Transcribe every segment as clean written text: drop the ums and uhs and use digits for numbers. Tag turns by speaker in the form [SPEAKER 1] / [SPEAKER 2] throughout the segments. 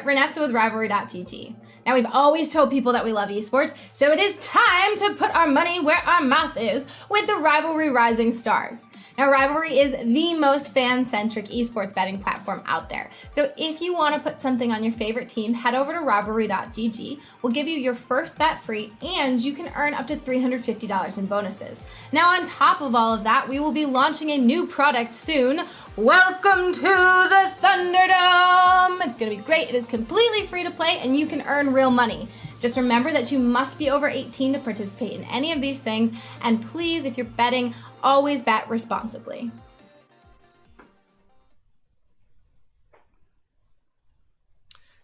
[SPEAKER 1] here, Renessa with rivalry.gg. Now, we've always told people that we love esports, so it is time to put our money where our mouth is with the Rivalry Rising Stars. Now, Rivalry is the most fan-centric esports betting platform out there. So if you want to put something on your favorite team, head over to rivalry.gg. We'll give you your first bet free, and you can earn up to $350 in bonuses. Now, on top of all of that, we will be launching a new product soon. Welcome to the Thunderdome! It's going to be great. It is completely free to play, and you can earn real money. Just remember that you must be over 18 to participate in any of these things, and please, if you're betting, always bet responsibly.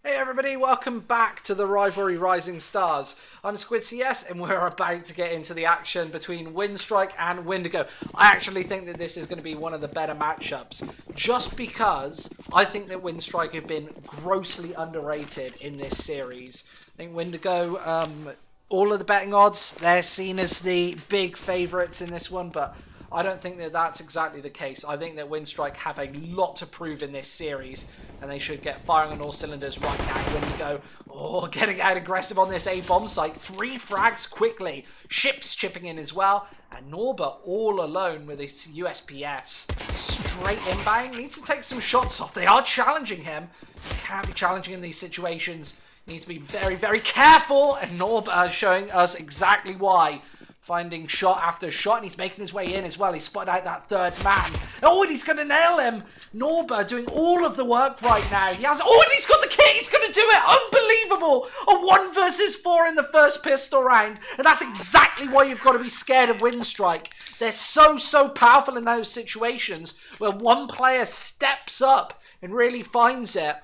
[SPEAKER 2] Hey everybody, welcome back to the Rivalry Rising Stars. I'm Squid CS and we're about to get into the action between Winstrike and Windigo. I actually think that this is going to be one of the better matchups, just because I think that Winstrike have been grossly underrated in this series. I think Windigo, all of the betting odds, they're seen as the big favourites in this one, but I don't think that that's exactly the case. I think that Winstrike have a lot to prove in this series, and they should get firing on all cylinders right now. Windigo, getting out aggressive on this A-bomb site. 3 frags quickly. Ships chipping in as well. And Norba all alone with his USPS. Straight inbound. Needs to take some shots off. They are challenging him. Can't be challenging in these situations. Need to be very, very careful. And Norba showing us exactly why. Finding shot after shot, and he's making his way in as well. He's spotted out that third man. Oh, and he's going to nail him. Norba doing all of the work right now. He has, and he's got the kit. He's going to do it. Unbelievable. A 1 versus 4 in the first pistol round. And that's exactly why you've got to be scared of Winstrike. They're so powerful in those situations where one player steps up and really finds it.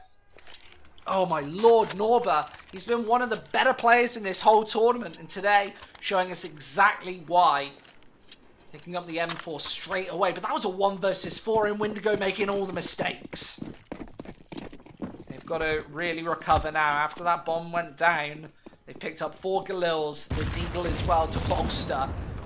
[SPEAKER 2] Oh my lord, Norba. He's been one of the better players in this whole tournament, and today showing us exactly why. Picking up the M4 straight away, but that was a 1 versus 4 in Windigo, making all the mistakes. They've got to really recover now. After that bomb went down, they picked up 4 Galils, the Deagle as well to Bogster.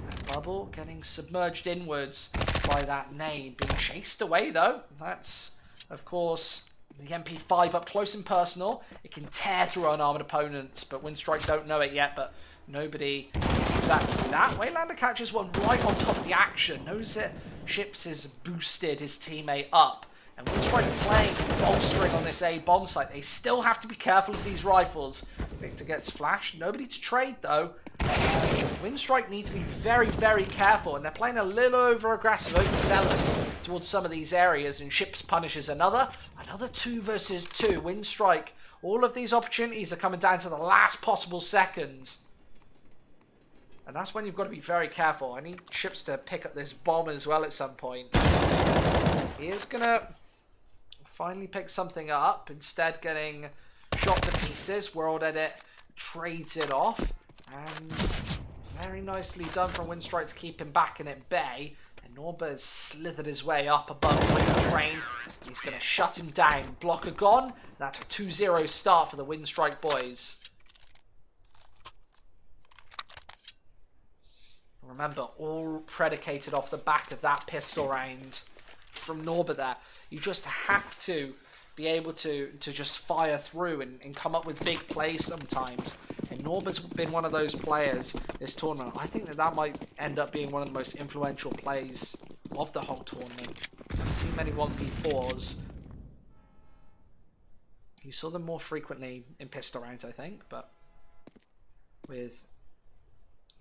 [SPEAKER 2] And Bubble getting submerged inwards by that nade. Being chased away though. That's, of course, the MP5 up close and personal. It can tear through unarmored opponents, but Winstrike don't know it yet, but nobody is exactly that. Waylander catches one right on top of the action. Knows that Ships has boosted his teammate up. And Winstrike playing bolstering on this A-bomb site. They still have to be careful of these rifles. Victor gets flashed. Nobody to trade though. So Winstrike need to be very, very careful, and they're playing a little over-aggressive, overzealous towards some of these areas, and Ships punishes another 2 versus 2. Winstrike, all of these opportunities are coming down to the last possible seconds. And that's when you've got to be very careful. I need Ships to pick up this bomb as well at some point. He is going to finally pick something up, instead getting shot to pieces. World Edit trades it off. And very nicely done from Winstrike to keep him back and at bay. And Norba has slithered his way up above the wing train. He's going to shut him down. Blocker gone. That's a 2-0 start for the Winstrike boys. Remember, all predicated off the back of that pistol round from Norba there. You just have to be able to just fire through and come up with big plays sometimes. And Norba's been one of those players this tournament. I think that might end up being one of the most influential plays of the whole tournament. I haven't seen many 1v4s. You saw them more frequently in pistol rounds, I think, but with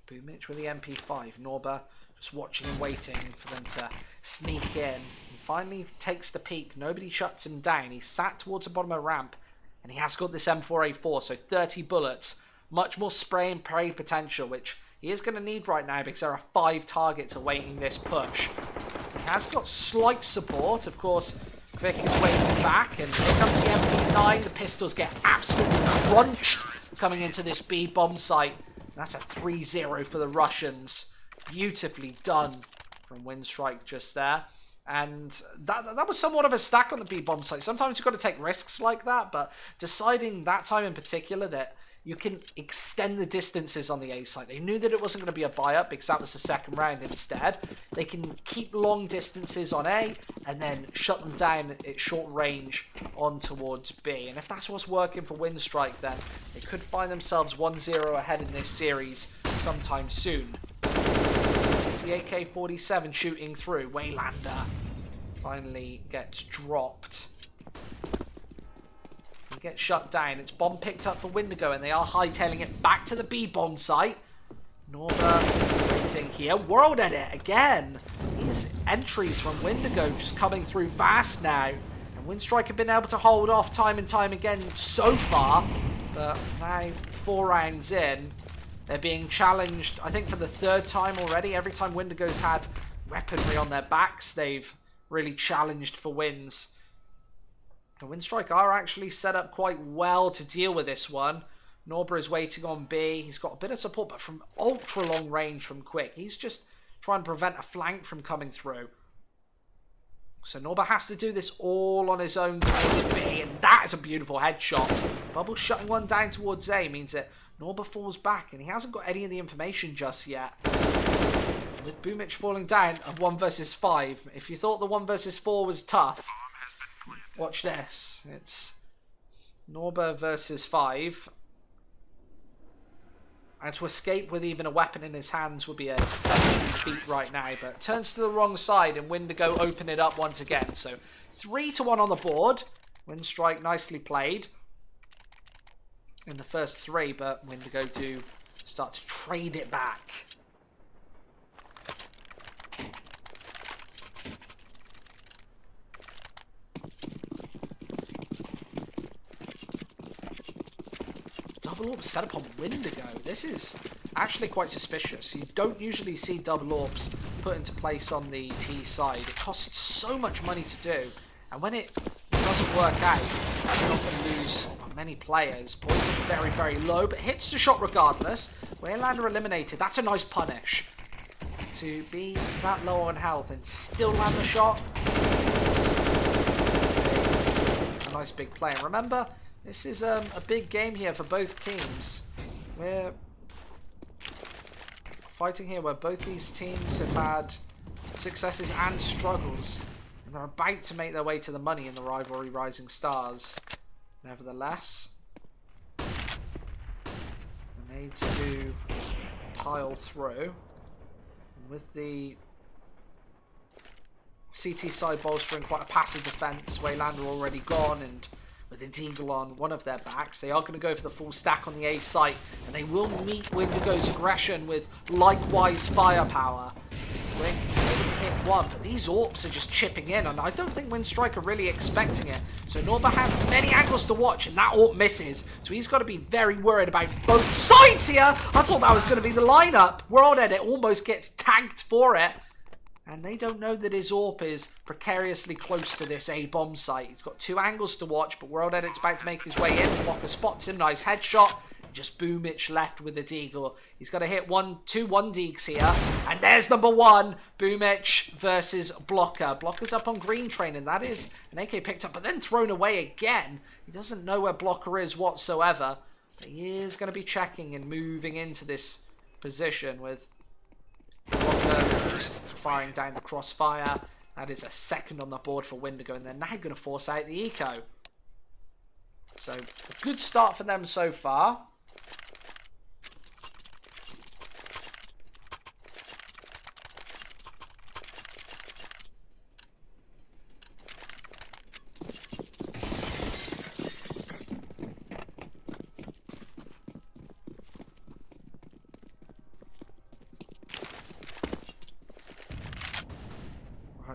[SPEAKER 2] Boomich with the MP5, Norba just watching and waiting for them to sneak in. He finally takes the peek. Nobody shuts him down. He's sat towards the bottom of the ramp, and he has got this M4A4, so 30 bullets. Much more spray and pray potential, which he is going to need right now because there are 5 targets awaiting this push. He has got slight support. Of course, Vic is waiting back, and here comes the MP9. The pistols get absolutely crunched coming into this B bomb site. That's a 3-0 for the Russians. Beautifully done from Winstrike just there. And that was somewhat of a stack on the B bomb site. Sometimes you've got to take risks like that, but deciding that time in particular that you can extend the distances on the A site. They knew that it wasn't going to be a buy-up because that was the second round instead. They can keep long distances on A and then shut them down at short range on towards B. And if that's what's working for Winstrike, then they could find themselves 1-0 ahead in this series sometime soon. It's the AK-47 shooting through. Waylander finally gets dropped. He gets shut down. It's bomb picked up for Windigo, and they are hightailing it back to the B bomb site. Norba waiting here. World Edit again. These entries from Windigo just coming through fast now. And Winstrike have been able to hold off time and time again so far. But now 4 rounds in, they're being challenged, I think, for the 3rd time already. Every time Windigo's had weaponry on their backs, they've really challenged for wins. The Winstrike are actually set up quite well to deal with this one. Norba is waiting on B. He's got a bit of support, but from ultra long range from Quick. He's just trying to prevent a flank from coming through. So Norba has to do this all on his own towards B, and that is a beautiful headshot. Bubble shutting one down towards A means that Norba falls back, and he hasn't got any of the information just yet. With Boomich falling down of 1 versus 5. If you thought the 1 versus 4 was tough, watch this. It's Norba versus 5. And to escape with even a weapon in his hands would be a beat right now. But turns to the wrong side, and Windigo open it up once again. So 3-1 on the board. Winstrike nicely played in the first 3, but Windigo do start to trade it back. Double AWP set up on Windigo. This is actually quite suspicious. You don't usually see double AWPs put into place on the T side. It costs so much money to do, and when it doesn't work out, you're not going to lose many players. Poison very, very low, but hits the shot regardless. Waylander eliminated. That's a nice punish. To be that low on health and still land the shot. A nice big play. And remember, this is a big game here for both teams. We're fighting here where both these teams have had successes and struggles. And they're about to make their way to the money in the rivalry Rising Stars. Nevertheless, the nades do pile through. And with the CT side bolstering quite a passive defense, Waylander already gone, and with the Deagle on one of their backs, they are going to go for the full stack on the A site, and they will meet Windigo's aggression with likewise firepower. Quick, able to hit one, but these AWPs are just chipping in, and I don't think Winstrike are really expecting it. So Norba has many angles to watch, and that AWP misses. So he's got to be very worried about both sides here. I thought that was going to be the lineup. World Edit almost gets tagged for it. And they don't know that his AWP is precariously close to this A bomb site. He's got 2 angles to watch, but World Edit's about to make his way in. Blocker spots him, nice headshot. Just Boomich left with the Deagle. He's got to hit 2 1-deags here. And there's number 1. Boomich versus Blocker. Blocker's up on green train, and that is an AK picked up, but then thrown away again. He doesn't know where Blocker is whatsoever. But he is going to be checking and moving into this position with Blocker just firing down the crossfire. That is a 2nd on the board for Windigo, and they're now going to force out the eco. So, a good start for them so far.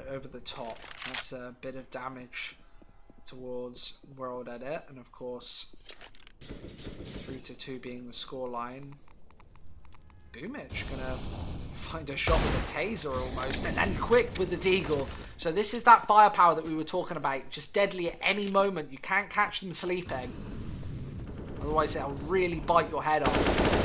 [SPEAKER 2] Over the top. That's a bit of damage towards World Edit, and of course 3-2 being the scoreline. Boomich gonna find a shot with a taser almost, and then Quick with the Deagle. So this is that firepower that we were talking about, just deadly at any moment. You can't catch them sleeping, otherwise they'll really bite your head off.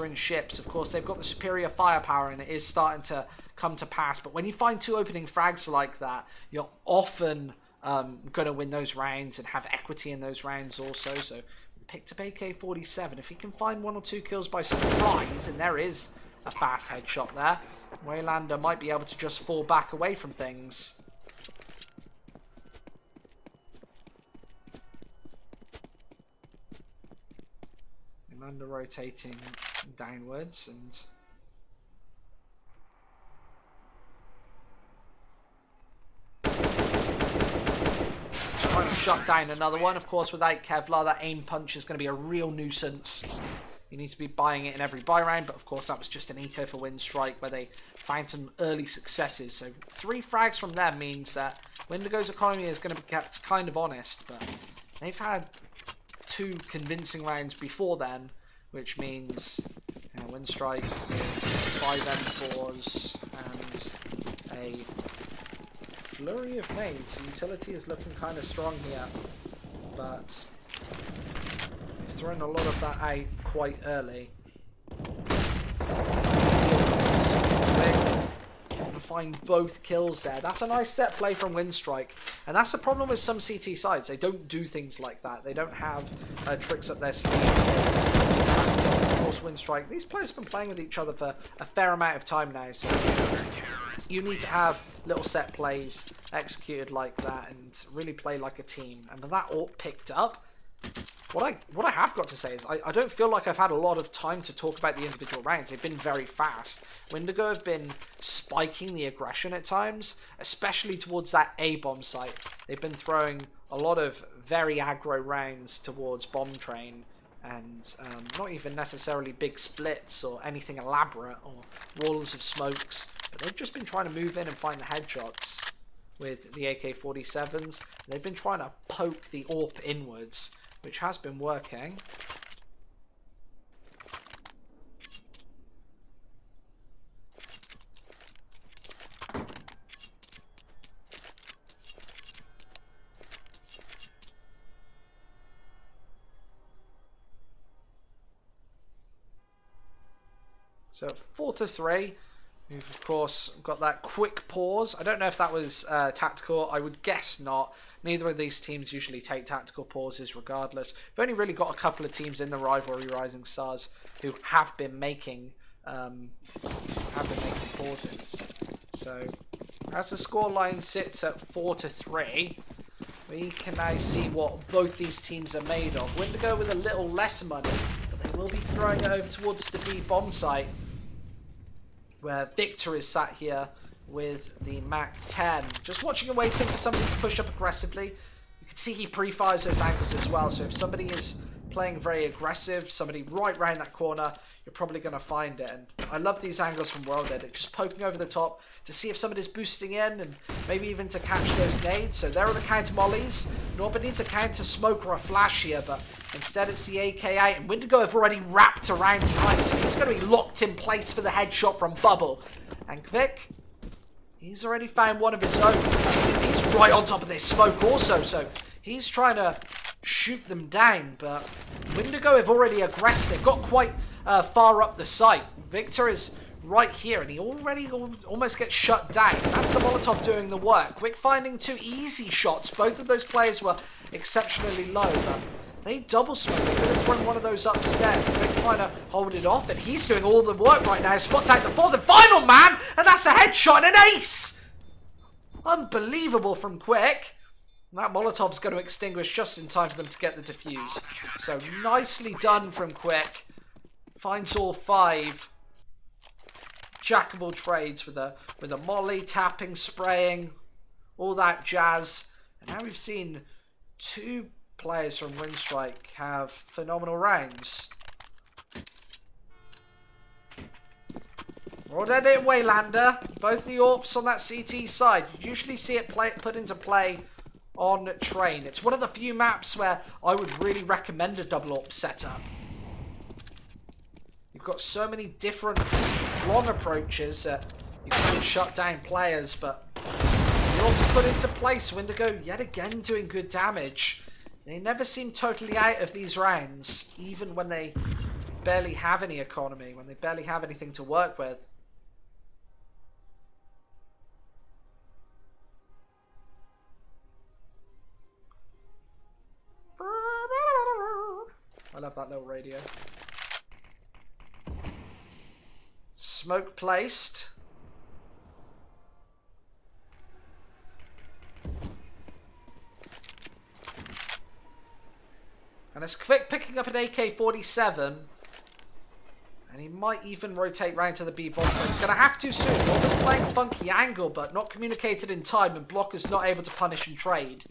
[SPEAKER 2] In ships, of course, they've got the superior firepower, and it is starting to come to pass. But when you find 2 opening frags like that, you're often going to win those rounds and have equity in those rounds also. So with picked up AK-47. If he can find 1 or 2 kills by surprise, and there is a fast headshot there, Waylander might be able to just fall back away from things. Waylander rotating downwards and trying to shut down another one. Of course, without Kevlar, that aim punch is going to be a real nuisance. You need to be buying it in every buy round, but of course that was just an eco for Winstrike where they found some early successes. So 3 frags from them means that Windigo's economy is going to be kept kind of honest, but they've had 2 convincing rounds before then, which means Winstrike 5 M4s and a flurry of nades. The utility is looking kind of strong here, but he's throwing a lot of that out quite early. Quick to find both kills there. That's a nice set play from Winstrike, and that's the problem with some CT sides. They don't do things like that. They don't have tricks up their sleeve. Of course, Winstrike, these players have been playing with each other for a fair amount of time now, so you need to have little set plays executed like that and really play like a team. And with that all picked up, what I have got to say is I don't feel like I've had a lot of time to talk about the individual rounds. They've been very fast. Windigo have been spiking the aggression at times, especially towards that A-bomb site. They've been throwing a lot of very aggro rounds towards bomb train, and not even necessarily big splits or anything elaborate or walls of smokes, but they've just been trying to move in and find the headshots with the AK-47s. They've been trying to poke the AWP inwards, which has been working. So 4-3. We've of course got that quick pause. I don't know if that was tactical. I would guess not. Neither of these teams usually take tactical pauses regardless. We've only really got a couple of teams in the rivalry Rising Stars who have been making pauses. So as the scoreline sits at 4-3, we can now see what both these teams are made of. Windigo with a little less money, but they will be throwing it over towards the B bomb site, where Victor is sat here with the MAC-10. Just watching and waiting for somebody to push up aggressively. You can see he pre-fires those angles as well, so if somebody is playing very aggressive, somebody right round that corner, you're probably going to find it. And I love these angles from World Edit, just poking over the top to see if somebody's boosting in and maybe even to catch those nades. So there are the counter mollies. Nobody needs a counter smoke or a flash here, but instead it's the AK-8, and Windigo have already wrapped around behind, so he's going to be locked in place for the headshot from Bubble. And Kvik, he's already found one of his own. He's right on top of this smoke also, so he's trying to shoot them down, but Windigo have already aggressed. They've got quite far up the site. Victor is right here, and he already almost gets shut down. That's the Molotov doing the work. Quick finding 2 easy shots. Both of those players were exceptionally low, but they double smoke. They could have thrown one of those upstairs. Quick trying to hold it off, and he's doing all the work right now. Spots out the 4th and final man, and that's a headshot and an ace! Unbelievable from Quick. That Molotov's going to extinguish just in time for them to get the defuse. So nicely done from Quick. Finds all 5. Jack of all trades with a molly, tapping, spraying, all that jazz. And now we've seen 2 players from Winstrike have phenomenal rounds. World Edit Waylander, both the AWPs on that CT side. You usually see it put into play on train. It's one of the few maps where I would really recommend a double AWP setup. You've got so many different long approaches that you can shut down players, but the AWP's put into place. Windigo yet again doing good damage. They never seem totally out of these rounds, even when they barely have any economy, when they barely have anything to work with. love that little radio. Smoke placed. And it's Quick picking up an AK-47. And he might even rotate round to the B-bomb, so he's going to have to soon. Norba's playing a funky angle, but not communicated in time, and Blocker's not able to punish and trade.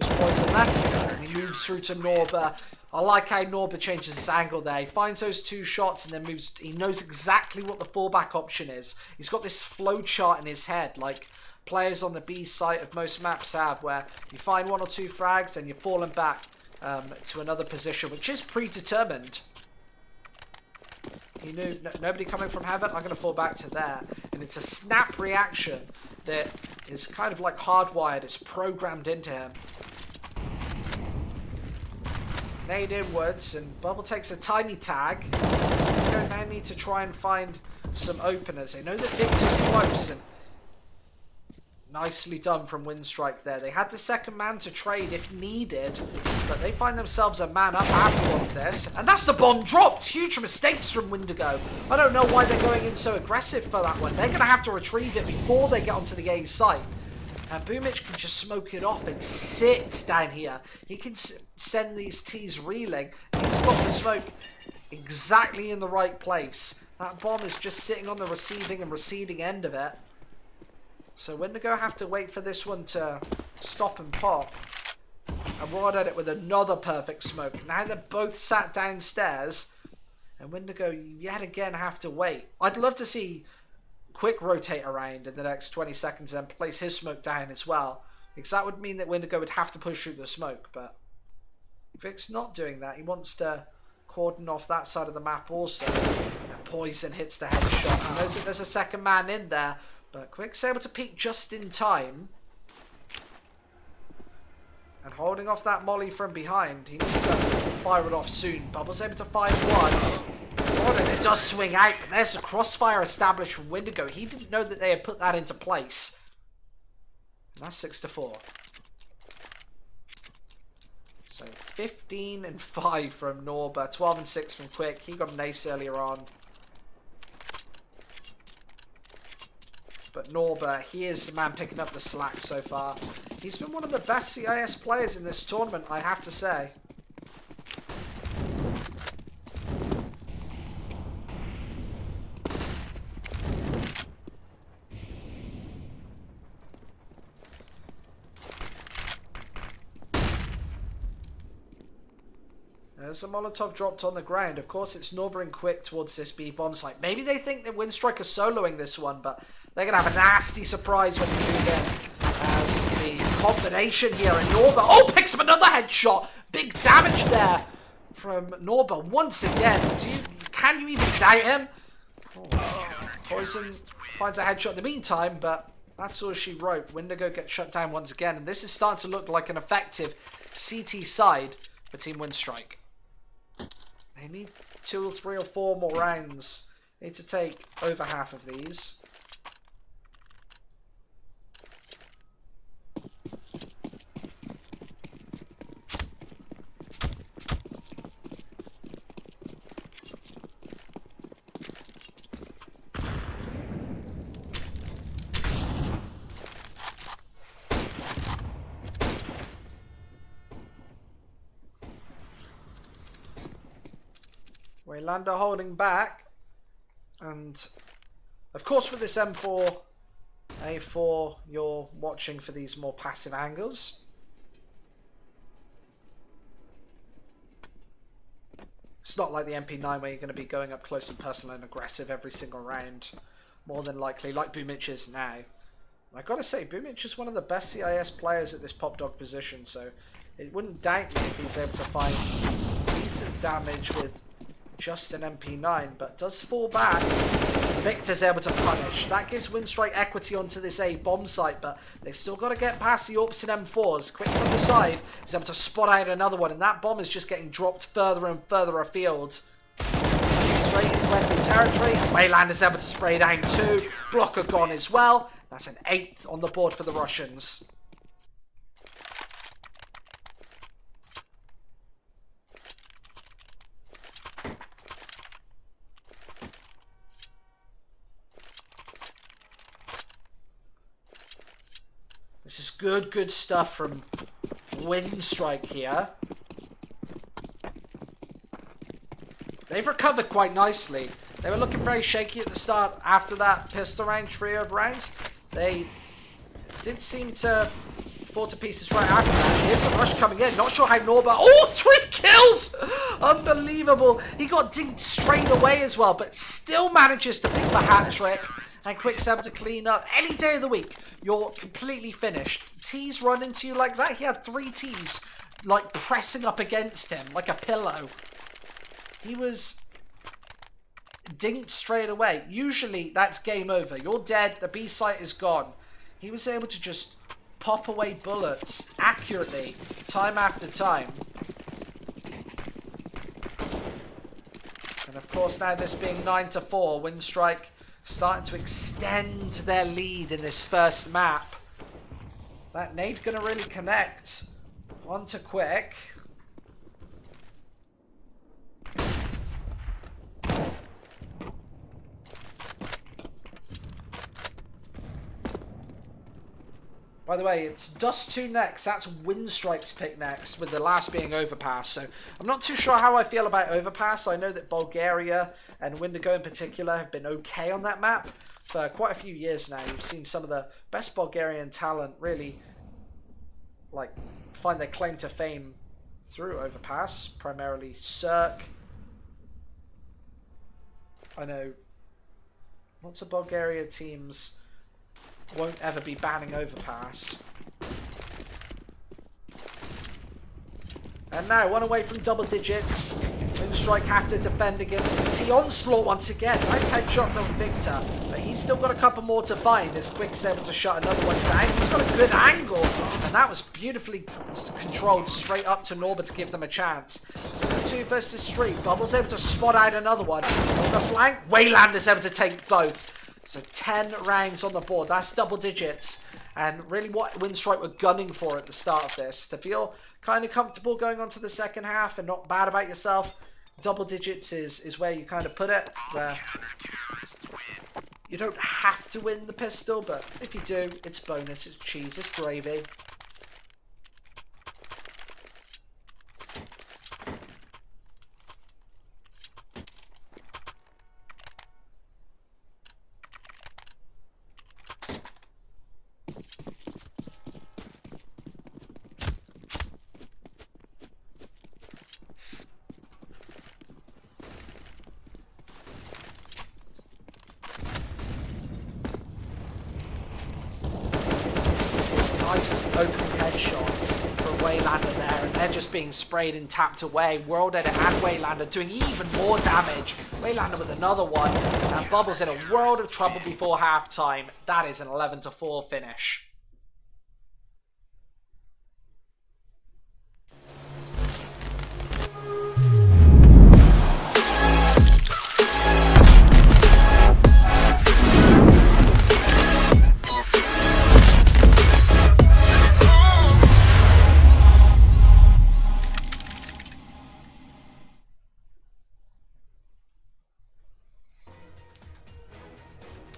[SPEAKER 2] Just poison left, and he moves through to Norba. I like how Norba changes his angle there. He finds those 2 shots and then moves. He knows exactly what the fallback option is. He's got this flow chart in his head, like players on the B site of most maps have, where you find 1 or 2 frags and you're falling back to another position, which is predetermined. He knew nobody coming from heaven, I'm going to fall back to there. And it's a snap reaction that is kind of like hardwired. It's programmed into him. Nade inwards, and Bubble takes a tiny tag. They now need to try and find some openers. They know that Victor's close, and nicely done from Winstrike there. They had the second man to trade if needed, but they find themselves a man up after all of this. And that's the bomb dropped! Huge mistakes from Windigo. I don't know why they're going in so aggressive for that one. They're going to have to retrieve it before they get onto the A site. And bo3 can just smoke it off and sit down here. He can send these T's reeling. He's got the smoke exactly in the right place. That bomb is just sitting on the receiving and receding end of it. So Windigo have to wait for this one to stop and pop. And we're on at it with another perfect smoke. Now they're both sat downstairs. And Windigo yet again have to wait. I'd love to see Quick rotate around in the next 20 seconds and then place his smoke down as well. Because that would mean that Windigo would have to push through the smoke. But Vic's not doing that. He wants to cordon off that side of the map also. And Poison hits the headshot. He knows that there's a second man in there. But Quick's able to peek just in time. And holding off that molly from behind. He needs to fire it off soon. Bubble's able to find one. Oh, and it does swing out. But there's a crossfire established from Windigo. He didn't know that they had put that into place. And that's 6-4. So 15 and 5 from Norba. 12 and 6 from Quick. He got an ace earlier on. But Norba, he is the man picking up the slack so far. He's been one of the best CIS players in this tournament, I have to say. There's a Molotov dropped on the ground. Of course, it's Norba and Quick towards this B-bomb site. Maybe they think that Winstrike is soloing this one, but they're going to have a nasty surprise when they move in. As the combination here, and Norba, oh, picks up another headshot. Big damage there from Norba once again. Can you even doubt him? Oh, Poison finds a headshot in the meantime, but that's all she wrote. Windigo gets shut down once again, and this is starting to look like an effective CT side for Team Winstrike. They need 2 or 3 or 4 more rounds. They need to take over half of these. Waylander holding back, and of course with this M4, A4, you're watching for these more passive angles. It's not like the MP9 where you're going to be going up close and personal and aggressive every single round, more than likely, like bo3 is now. And I've got to say, bo3 is one of the best CIS players at this pop dog position, so it wouldn't doubt me if he's able to find decent damage with just an MP9, but does fall back. Victor's able to punish. That gives Winstrike equity onto this A bomb site, but they've still got to get past the AWPs and M4s. Quick from the side is able to spot out another one, and that bomb is just getting dropped further and further afield. Straight into enemy territory. Waylander's able to spray down 2. Blocker gone as well. That's an 8th on the board for the Russians. This is good stuff from Winstrike here. They've recovered quite nicely. They were looking very shaky at the start after that pistol round, trio of rounds. They did seem to fall to pieces right after that. Here's the rush coming in. Not sure how Norbert... Oh, 3 kills! Unbelievable. He got dinked straight away as well, but still manages to pick the hat trick. And Quick's able to clean up. Any day of the week, you're completely finished. T's run into you like that. He had 3 T's, like, pressing up against him like a pillow. He was dinked straight away. Usually, that's game over. You're dead. The B site is gone. He was able to just pop away bullets accurately, time after time. And of course, now this being 9-4, Winstrike starting to extend their lead in this first map. That nade gonna really connect onto Quick. By the way, it's Dust 2 next. That's Winstrike's pick next, with the last being Overpass. So I'm not too sure how I feel about Overpass. I know that Bulgaria and Windigo in particular have been okay on that map for quite a few years now. You've seen some of the best Bulgarian talent really find their claim to fame through Overpass, primarily Cirque. I know lots of Bulgaria teams won't ever be banning Overpass. And now, one away from double digits. Winstrike have to defend against the T onslaught once again. Nice headshot from Victor, but he's still got a couple more to find as Quick's able to shut another one down. He's got a good angle, and that was beautifully controlled straight up to Norbert to give them a chance. 2 versus 3. Bubbles able to spot out another one. On the flank, Waylander's able to take both. So 10 rounds on the board. That's double digits. And really what Winstrike were gunning for at the start of this. To feel kind of comfortable going on to the second half and not bad about yourself. Double digits is where you kind of put it. Where you don't have to win the pistol, but if you do, it's bonus, it's cheese, it's gravy. Nice open headshot from Waylander there, and they're just being sprayed and tapped away. World Edit and Waylander doing even more damage. Waylander with another one, and Bubbles in a world of trouble before halftime. That is an 11-4 finish.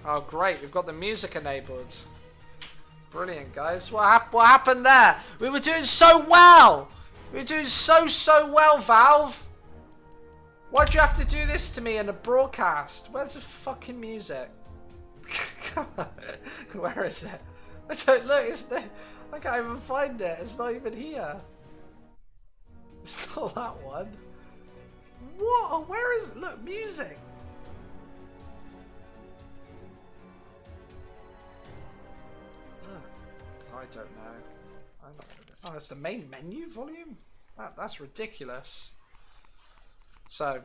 [SPEAKER 2] Oh great, we've got the music enabled. Brilliant, guys. What happened there? We were doing so well! We were doing so well, Valve! Why'd you have to do this to me in a broadcast? Where's the fucking music? Come on. Where is it? I don't look, I can't even find it. It's not even here. It's not that one. What? Oh, where is it? Look, music. I don't know. Oh, it's the main menu volume? That's ridiculous. So,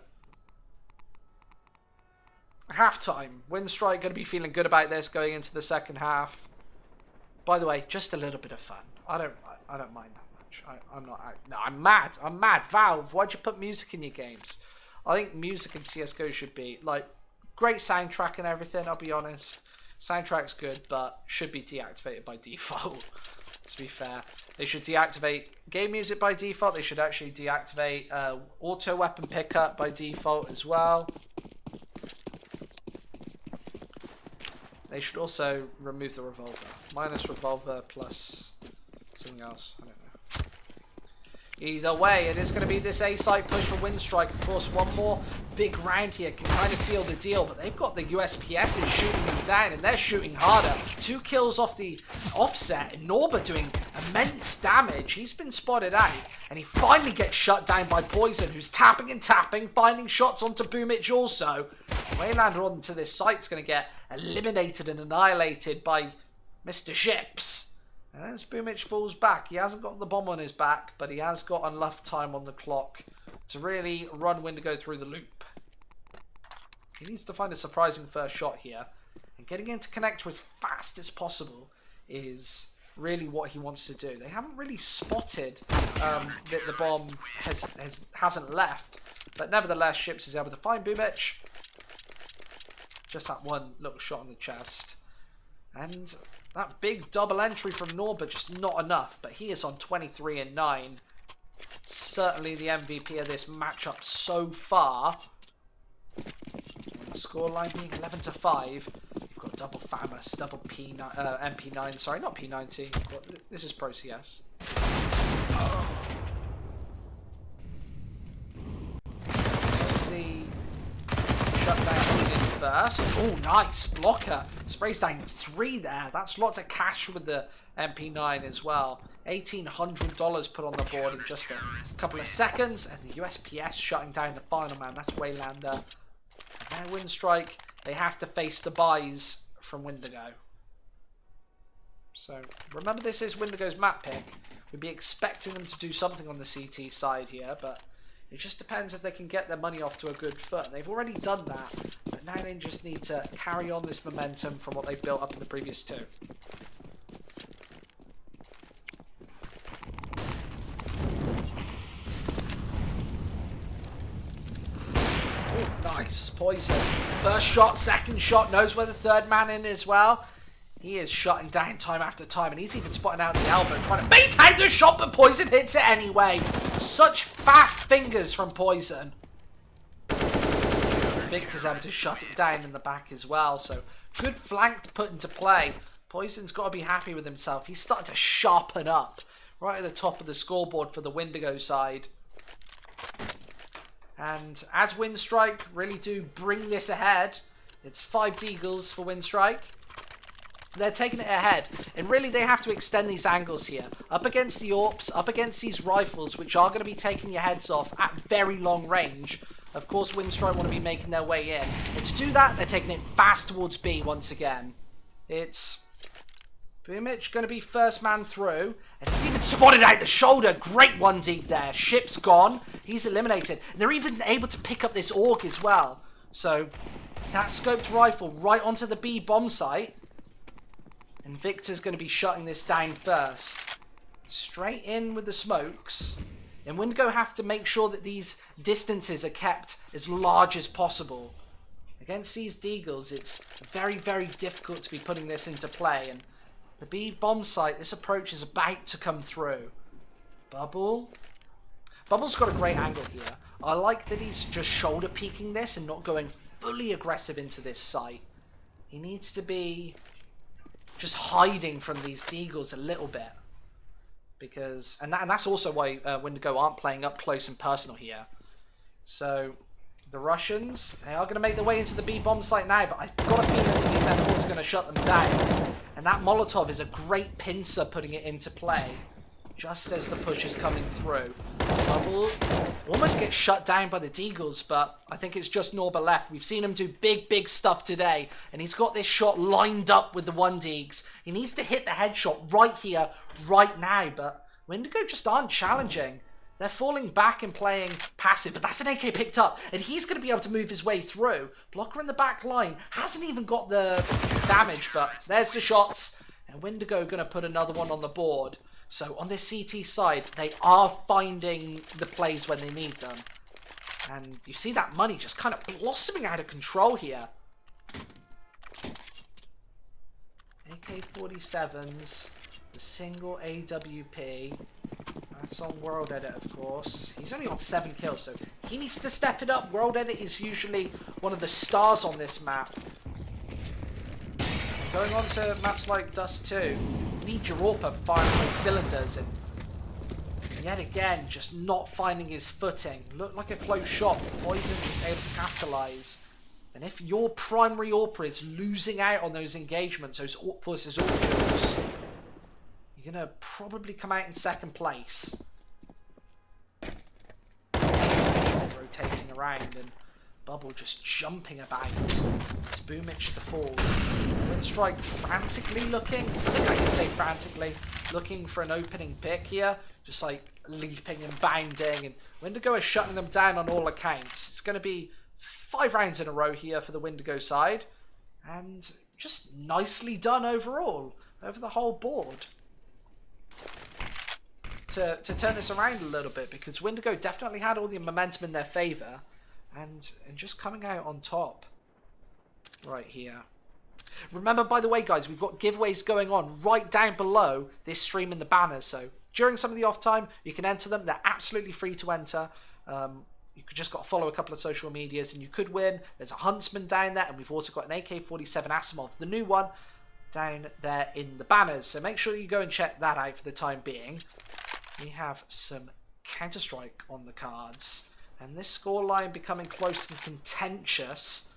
[SPEAKER 2] halftime. Winstrike going to be feeling good about this going into the second half. By the way, just a little bit of fun. I don't mind that much. I'm not out. No, I'm mad. I'm mad. Valve, why'd you put music in your games? I think music in CSGO should be, like, great soundtrack and everything, I'll be honest. Soundtrack's good, but should be deactivated by default, to be fair. They should deactivate game music by default. They should actually deactivate auto weapon pickup by default as well. They should also remove the revolver. Minus revolver plus something else. I don't know. Either way, it is going to be this A-side push for Winstrike. Of course, one more big round here can kind of seal the deal, but they've got the USPSs shooting them down, and they're shooting harder. 2 kills off the offset, and Norba doing immense damage. He's been spotted out, and he finally gets shut down by Poison, who's tapping and tapping, finding shots onto Boomich also. Waylander onto this site's going to get eliminated and annihilated by Mr. Ships. And as Boomich falls back, he hasn't got the bomb on his back, but he has got enough time on the clock to really run Windigo through the loop. He needs to find a surprising first shot here, and getting into connector as fast as possible is really what he wants to do. They haven't really spotted that the bomb hasn't left, but nevertheless, Ships is able to find Boomich. Just that one little shot on the chest. And that big double entry from Norba, just not enough. But he is on 23 and 9. Certainly the MVP of this matchup so far. The scoreline being 11 to 5. You've got double FAMAS, double MP9. Sorry, not P90. This is Pro CS. There's the shutdown first. Oh, nice blocker. Sprays down 3 there. That's lots of cash with the MP9 as well. $1,800 put on the board in just a couple of seconds. And the USPS shutting down the final man. That's Waylander. And now Winstrike, they have to face the buys from Windigo. So remember, this is Windigo's map pick. We'd be expecting them to do something on the CT side here, but it just depends if they can get their money off to a good foot. They've already done that, but now they just need to carry on this momentum from what they've built up in the previous 2. Oh, nice. Poison. First shot, second shot, knows where the third man in as well. He is shutting down time after time, and he's even spotting out the elbow, trying to bait out the shot, but Poison hits it anyway. Such fast fingers from Poison. Victor's able to shut it down in the back as well, so good flank to put into play. Poison's got to be happy with himself. He's starting to sharpen up right at the top of the scoreboard for the Windigo side. And as Winstrike really do bring this ahead, it's 5 deagles for Winstrike. They're taking it ahead, and really they have to extend these angles here. Up against the AWPs, up against these rifles, which are going to be taking your heads off at very long range. Of course, Winstrike want to be making their way in. And to do that, they're taking it fast towards B once again. It's Boomich going to be first man through, and he's even spotted out the shoulder. Great one deep there. Ship's gone. He's eliminated. And they're even able to pick up this AUG as well. So that scoped rifle right onto the B bomb site. And Victor's going to be shutting this down first. Straight in with the smokes. And Windigo have to make sure that these distances are kept as large as possible. Against these deagles, it's very, very difficult to be putting this into play. And the B bomb site, this approach is about to come through. Bubble. Bubble's got a great angle here. I like that he's just shoulder peeking this and not going fully aggressive into this site. He needs to be just hiding from these deagles a little bit, because and that's also why Windigo aren't playing up close and personal here. So the Russians, they are going to make their way into the B bomb site now, but I've got a feeling that these M4s are going to shut them down, and that Molotov is a great pincer putting it into play just as the push is coming through. Bubble almost gets shut down by the deagles, but I think it's just Norba left. We've seen him do big stuff today, and he's got this shot lined up with the 1-deags. He needs to hit the headshot right here, right now, but Windigo just aren't challenging. They're falling back and playing passive, but that's an AK picked up, and he's going to be able to move his way through. Blocker in the back line, hasn't even got the damage, but there's the shots, and Windigo going to put another one on the board. So on this CT side, they are finding the plays when they need them. And you see that money just kind of blossoming out of control here. AK-47s, the single AWP. That's on World Edit, of course. He's only on 7 kills, so he needs to step it up. World Edit is usually one of the stars on this map. going on to maps like Dust 2, need your AWP firing those cylinders, and yet again, just not finding his footing. Looked like a close shot. Poison just able to capitalise. And if your primary AWP is losing out on those engagements, those AWP versus AWP kills, you're going to probably come out in second place. Rotating around and Bubble just jumping about. It's Boomich to fall. Winstrike frantically looking, I think I can say frantically, looking for an opening pick here. Just like leaping and bounding. And Windigo is shutting them down on all accounts. It's going to be 5 rounds in a row here for the Windigo side. And just nicely done overall, over the whole board. To turn this around a little bit, because Windigo definitely had all the momentum in their favour. And just coming out on top right here. Remember, by the way, guys, we've got giveaways going on right down below this stream in the banners. So during some of the off time, you can enter them. They're absolutely free to enter. You just got to follow a couple of social medias and you could win. There's a Huntsman down there, and we've also got an AK-47 Asimov, the new one, down there in the banners. So make sure you go and check that out for the time being. We have some Counter-Strike on the cards. And this scoreline becoming close and contentious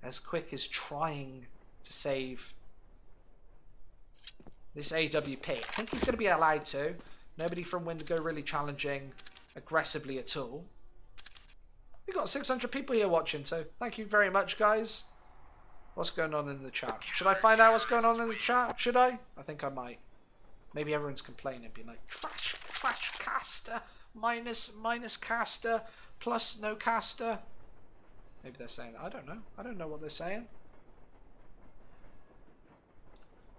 [SPEAKER 2] as Quick is trying to save this AWP. I think he's going to be allowed to. Nobody from Windigo really challenging aggressively at all. We've got 600 people here watching, so thank you very much, guys. What's going on in the chat? Should I find out what's going on in the chat? Should I? I think I might. Maybe everyone's complaining, being like, trash caster, minus caster, plus no caster. Maybe they're saying, I don't know. I don't know what they're saying.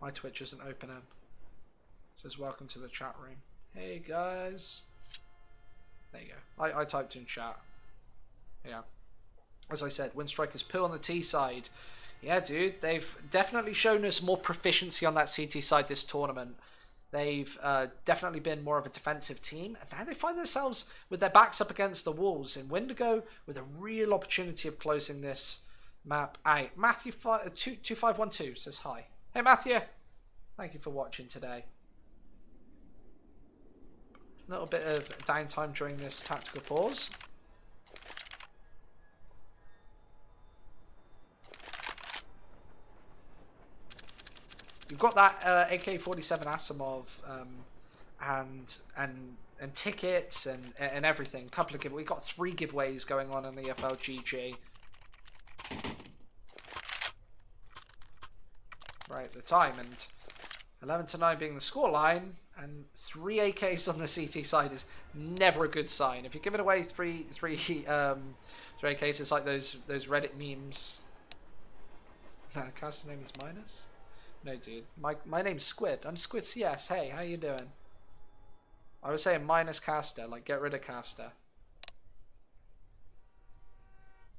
[SPEAKER 2] My Twitch isn't opening. It says, welcome to the chat room. Hey, guys. There you go. I typed in chat. Yeah. As I said, Winstrike is pill on the T side. Yeah, dude. They've definitely shown us more proficiency on that CT side this tournament. They've definitely been more of a defensive team, and now they find themselves with their backs up against the walls. In Windigo, with a real opportunity of closing this map out. Matthew 2512 says hi. Hey Matthew, thank you for watching today. A little bit of downtime during this tactical pause. You've got that AK-47 Asimov and tickets and everything. Couple of giveaways. We've got 3 giveaways going on in the FLGG. Right at the time, and 11-9 being the scoreline, and 3 AKs on the CT side is never a good sign. If you're giving away three AKs, it's like those Reddit memes. Caster's name is Minus. No, dude. My name's Squid. I'm Squid CS. Hey, how you doing? I was saying minus caster, like get rid of caster.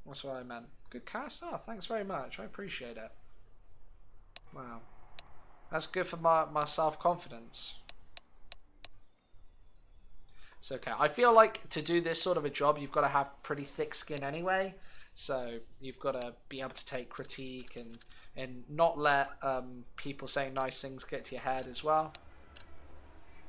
[SPEAKER 2] That's what I meant. Good cast? Oh, thanks very much. I appreciate it. Wow. That's good for my self-confidence. It's okay. I feel like to do this sort of a job, you've got to have pretty thick skin anyway. So you've got to be able to take critique and not let people saying nice things get to your head as well.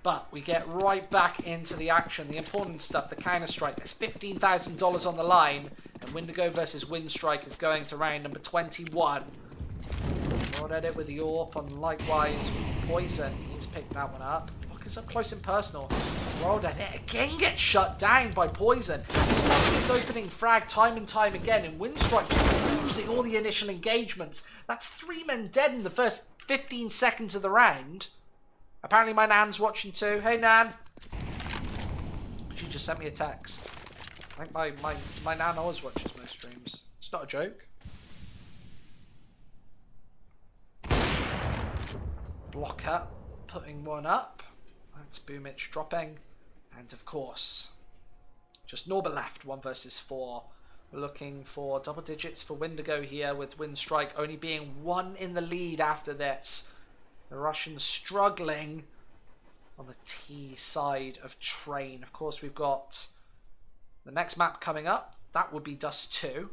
[SPEAKER 2] But we get right back into the action, the important stuff, the Counter-Strike. There's $15,000 on the line, and Windigo versus Winstrike is going to round number 21. Rolled at it with the AWP, and likewise Poison. He's picked that one up. Look, it's up close and personal. Rolled at it again, gets shut down by Poison. He's lost his opening frag time and time again, and Winstrike just losing all the initial engagements. That's 3 men dead in the first 15 seconds of the round. Apparently my Nan's watching too. Hey Nan. She just sent me a text. I think my Nan always watches my streams. It's not a joke. Blocker putting one up. That's Boomich dropping. And of course, just Norba left, 1 versus 4. We're looking for double digits for Windigo here, with Winstrike only being 1 in the lead after this. The Russians struggling on the T side of train. Of course, we've got the next map coming up. That would be Dust 2.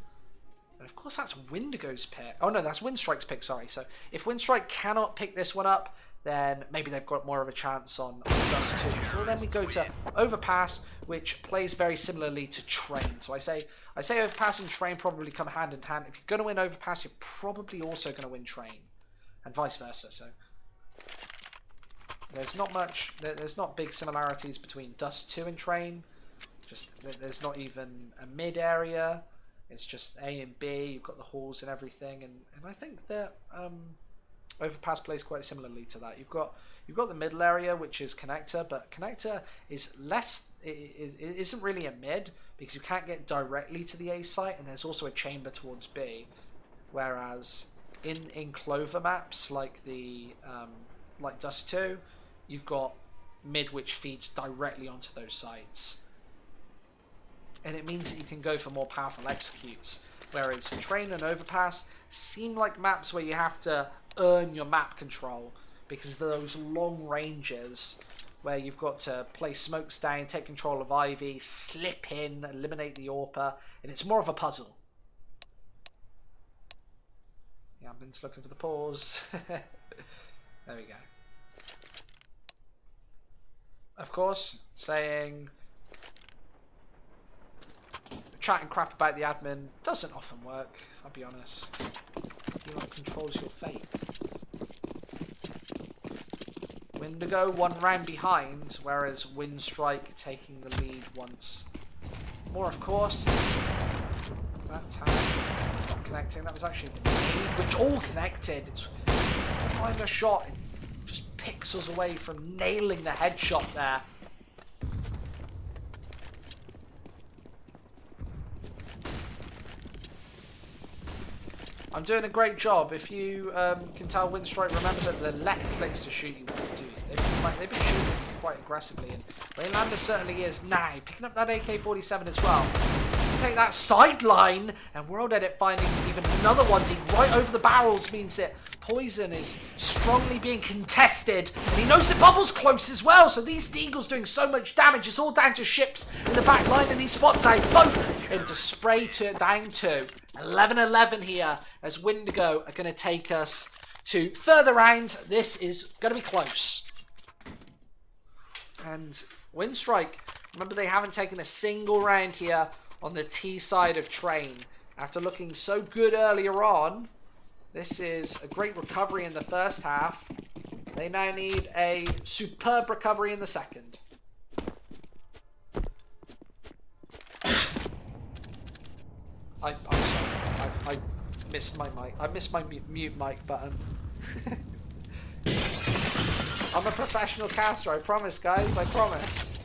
[SPEAKER 2] And of course that's Windigo's pick. Oh no, that's Winstrike's pick, sorry. So if Winstrike cannot pick this one up, then maybe they've got more of a chance on Dust 2. So then we go to Overpass, which plays very similarly to Train. So I say Overpass and Train probably come hand in hand. If you're going to win Overpass, you're probably also going to win Train. And vice versa. So there's not big similarities between Dust 2 and Train. Just there's not even a mid area. It's just A and B. You've got the halls and everything. And I think that Overpass plays quite similarly to that. You've got the middle area, which is Connector, but Connector is less. It isn't really a mid because you can't get directly to the A site, and there's also a chamber towards B. Whereas in Clover maps like the like Dust 2, you've got mid which feeds directly onto those sites, and it means that you can go for more powerful executes. Whereas Train and Overpass seem like maps where you have to earn your map control because those long ranges where you've got to place smokes down, take control of Ivy, slip in, eliminate the AWPer, and it's more of a puzzle. Yeah, I'm just looking for the pause. There we go. Of course, saying chatting crap about the admin doesn't often work, I'll be honest. He controls your fate. Windigo 1 round behind, whereas Winstrike taking the lead once more, of course. That time not connecting. That was actually the lead, which all connected. It's to find a shot and just pixels away from nailing the headshot there. I'm doing a great job. If you can tell Winstrike, remember that the left clicks to shoot you want to do. They've been shooting quite aggressively, and Waylander certainly is now. Picking up that AK-47 as well. Take that sideline, and World Edit finding even another one deep right over the barrels means that Poison is strongly being contested, and he knows that Bubble's close as well, so these Deagles doing so much damage. It's all down to Ships in the back line, and he spots out both into spray down to 11-11 here, as Windigo are going to take us to further rounds. This is going to be close. And Winstrike, remember they haven't taken a single round here on the T side of Train. After looking so good earlier on, this is a great recovery in the first half. They now need a superb recovery in the second. I'm sorry. I missed my mic. I missed my mute mic button. I'm a professional caster, I promise, guys. I promise.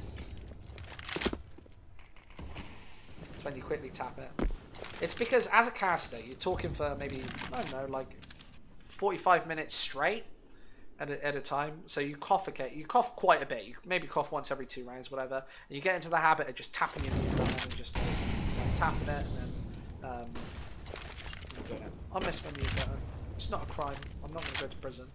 [SPEAKER 2] It's when you quickly tap it. It's because as a caster, you're talking for maybe, I don't know, like 45 minutes straight at a time. So you cough quite a bit. You maybe cough once every 2 rounds, whatever. And you get into the habit of just tapping your mute button and just tapping it and then doing it. I miss my mute button. It's not a crime. I'm not going to go to prison.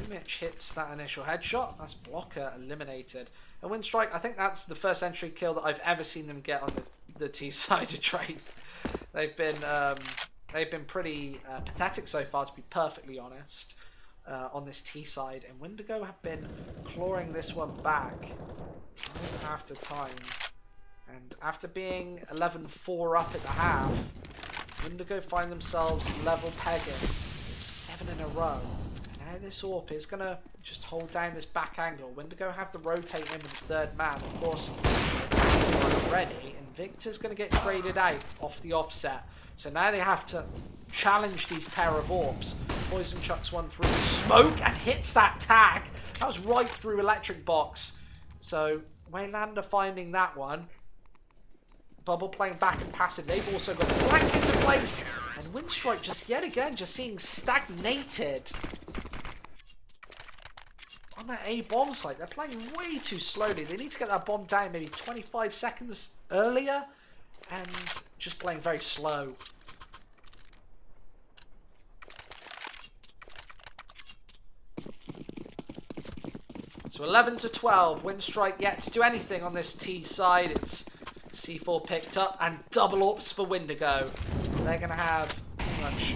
[SPEAKER 2] Mitch hits that initial headshot. That's blocker eliminated. And Winstrike, I think that's the first entry kill that I've ever seen them get on the T side of Train. They've been pretty pathetic so far, to be perfectly honest, on this T side. And Windigo have been clawing this one back time after time. And after being 11-4 up at the half, Windigo find themselves level pegging. It's 7 in a row. Now this AWP is going to just hold down this back angle. Windigo have to rotate in with the 3rd man. Of course, ready, and Victor's going to get traded out off the offset. So now they have to challenge these pair of AWPs. Poison chucks one through the smoke and hits that tag. That was right through Electric Box. So Waylander finding that one. Bubble playing back and passive. They've also got the flank into place. And Winstrike just yet again just seeing stagnated on that A bomb site. They're playing way too slowly. They need to get that bomb down maybe 25 seconds earlier and just playing very slow. So 11 to 12. Winstrike yet to do anything on this T side. It's C4 picked up and double ups for Windigo. They're going to have pretty much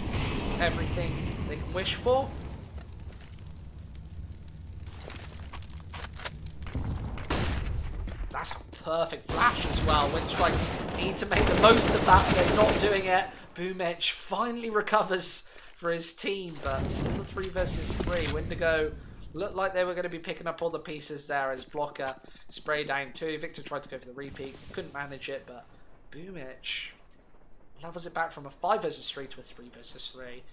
[SPEAKER 2] everything they can wish for. That's a perfect flash as well. Winstrike need to make the most of that. They're not doing it. bo3 finally recovers for his team, but still a 3 versus 3. Windigo looked like they were going to be picking up all the pieces there as Blocker sprayed down 2. Victor tried to go for the repeat, couldn't manage it, but bo3 levels it back from a 5 versus 3 to a 3 versus 3.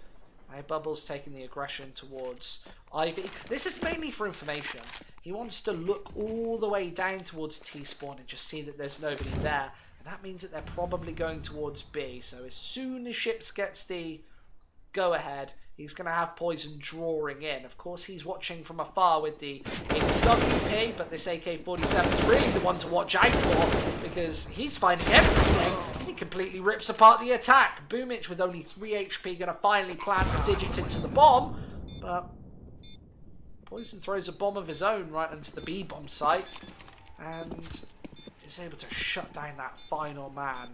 [SPEAKER 2] Now Bubbles taking the aggression towards Ivy. This is mainly for information. He wants to look all the way down towards T-spawn and just see that there's nobody there. And that means that they're probably going towards B. So as soon as Ships gets the go-ahead, he's going to have Poison drawing in. Of course, he's watching from afar with the WP, but this AK-47 is really the one to watch out for because he's finding everything. He completely rips apart the attack. bo3 with only 3 HP going to finally plant the digits into the bomb, but Poison throws a bomb of his own right into the B bomb site and is able to shut down that final man.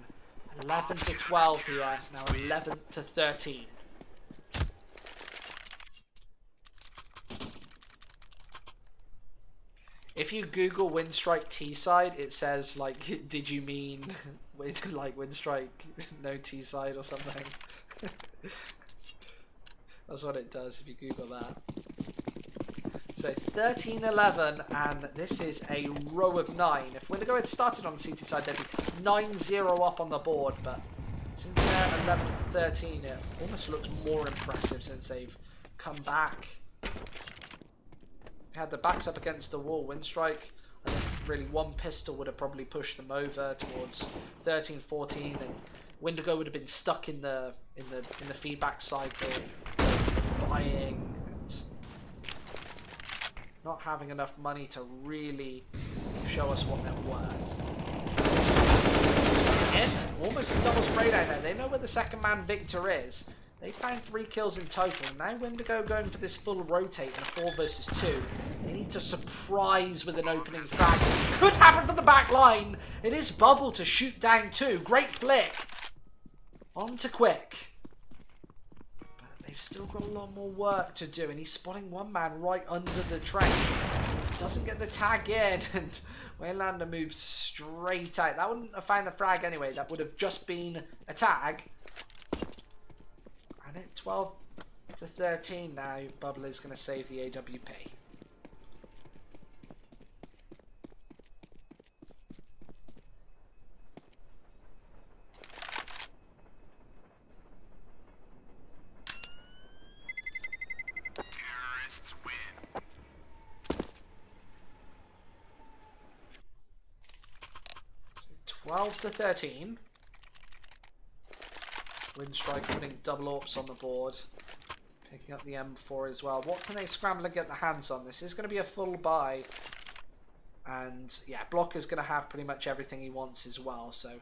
[SPEAKER 2] 11 to 12 here, now 11 to 13. If you Google Winstrike T-side, it says, like, did you mean with, like, Winstrike no T-side or something? That's what it does if you Google that. So 13-11, and this is a row of 9. If Windigo had started on the CT side, they'd be 9-0 up on the board, but since they're 11 to 13, it almost looks more impressive since they've come back. Had the backs up against the wall. Winstrike, I think really one pistol would have probably pushed them over towards 13-14, and Windigo would have been stuck in the feedback cycle of buying and not having enough money to really show us what they're worth. Again, almost double spray down there. They know where the second man Victor is. They found 3 kills in total. Now Windigo going for this full rotate in a 4 versus 2. They need to surprise with an opening frag. Could happen from the back line. It is Bubble to shoot down 2. Great flick. On to Quick. But they've still got a lot more work to do. And he's spotting one man right under the train. Doesn't get the tag in. And Waylander moves straight out. That wouldn't have found the frag anyway. That would have just been a tag. And at 12 to 13 now, Bubble is going to save the AWP.
[SPEAKER 3] Terrorists win.
[SPEAKER 2] So 12 to 13. Winstrike putting double ops on the board. Picking up the M4 as well. What can they scramble and get their hands on? This is going to be a full buy. And yeah, Blocker's going to have pretty much everything he wants as well. So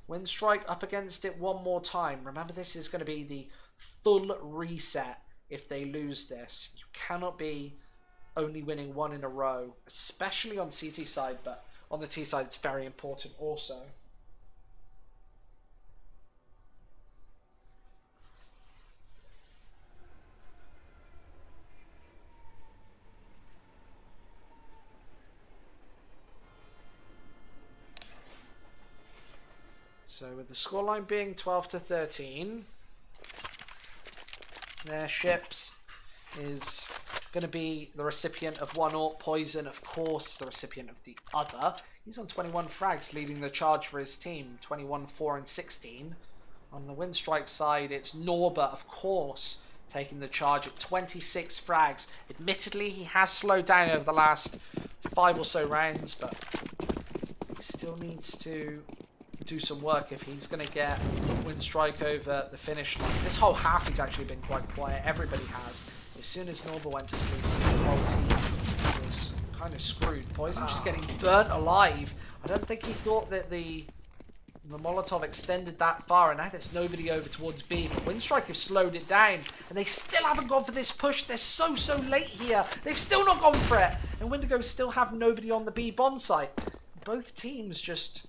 [SPEAKER 2] Winstrike up against it one more time. Remember, this is going to be the full reset if they lose this. You cannot be only winning 1 in a row, especially on CT side, but on the T side it's very important also. So with the scoreline being 12 to 13, their Ships is going to be the recipient of 1 AWP. Poison, of course, the recipient of the other. He's on 21 frags, leading the charge for his team. 21, 4, and 16. On the Winstrike side, it's Norba, of course, taking the charge at 26 frags. Admittedly, he has slowed down over the last 5 or so rounds, but he still needs to do some work if he's going to get Winstrike over the finish line. This whole half he's actually been quite quiet. Everybody has. As soon as Norba went to sleep, the whole team was kind of screwed. Poison just getting burnt alive. I don't think he thought that the The Molotov extended that far, and now there's nobody over towards B. But Winstrike have slowed it down, and they still haven't gone for this push. They're so late here. They've still not gone for it. And Windigo still have nobody on the B bomb site. Both teams just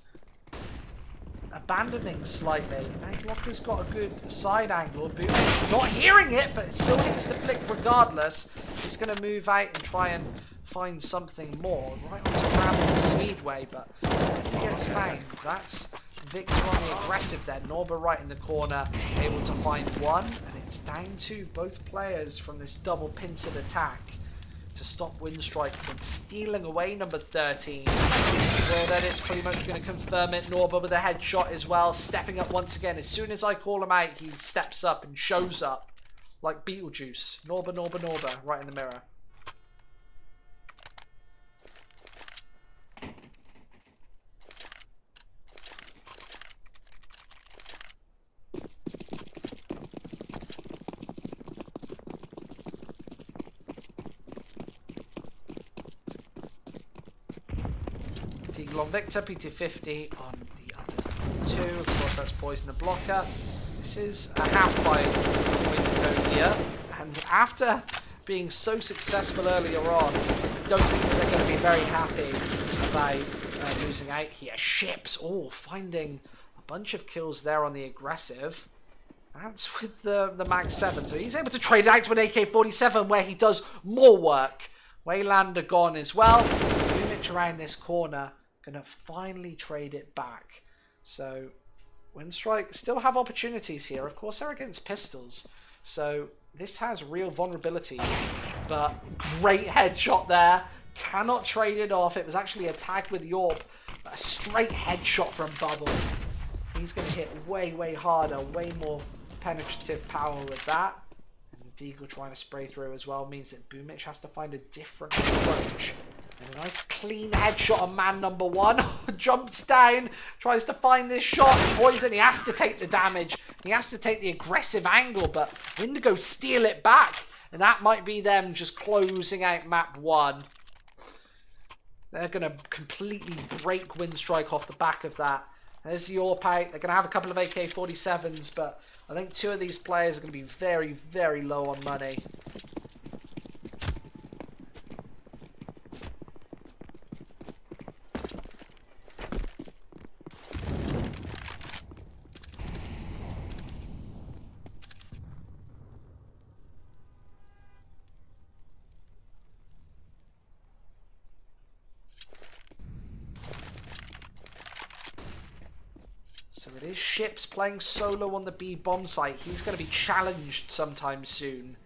[SPEAKER 2] abandoning slightly. Blocker's got a good side angle. Boom. Not hearing it, but it still hits the flick regardless. He's going to move out and try and find something more. Right onto Ramble Speedway, but he gets found. That's Victor on the aggressive there. Norba right in the corner, able to find one. And it's down to both players from this double pincered attack to stop Winstrike from stealing away number 13. Well, then it's pretty much going to confirm it. Norba with a headshot as well, stepping up once again. As soon as I call him out, he steps up and shows up like Beetlejuice. Norba, right in the mirror. Deagle on Victor, PT50 on the other two. Of course, that's Poison the blocker. This is a half by Windigo here. And after being so successful earlier on, I don't think that they're going to be very happy about losing out here. Ships, finding a bunch of kills there on the aggressive. That's with the Mag 7. So he's able to trade out to an AK-47 where he does more work. Waylander gone as well. Boomich around this corner. Gonna finally trade it back. So Winstrike still have opportunities here. Of course, they're against pistols. So this has real vulnerabilities. But great headshot there. Cannot trade it off. It was actually a tag with Yorp. But a straight headshot from Bubble. He's going to hit way harder. Way more penetrative power with that. And the Deagle trying to spray through as well means that Boomich has to find a different approach. And a nice clean headshot on man number 1. Jumps down, tries to find this shot. Poison, he has to take the damage. He has to take the aggressive angle, but Windigo steal it back. And that might be them just closing out map 1. They're going to completely break Winstrike off the back of that. There's Yorp out. They're going to have a couple of AK-47s, but I think 2 of these players are going to be very low on money. So it is Ships playing solo on the B bomb site. He's going to be challenged sometime soon.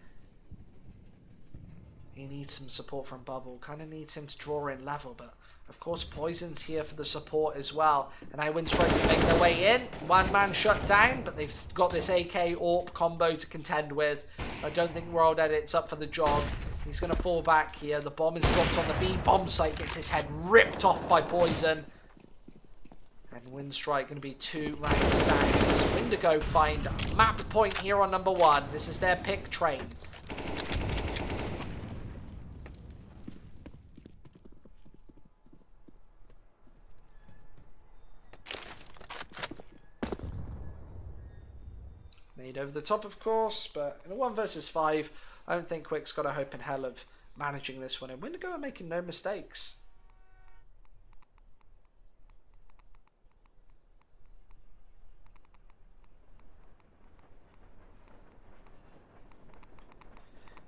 [SPEAKER 2] He needs some support from Bubble. Kind of needs him to draw in level, but of course Poison's here for the support as well. And now Winstrike can make their way in. One man shut down, but they've got this AK AWP combo to contend with. I don't think World Edit's up for the job. He's going to fall back here. The bomb is dropped on the B bomb site. Gets his head ripped off by Poison. And Winstrike going to be 2 ranks down. As Windigo find a map point here on number 1. This is their pick train. Need over the top, of course, but in a 1 versus 5, I don't think Quick's got a hope in hell of managing this one. And Windigo are making no mistakes.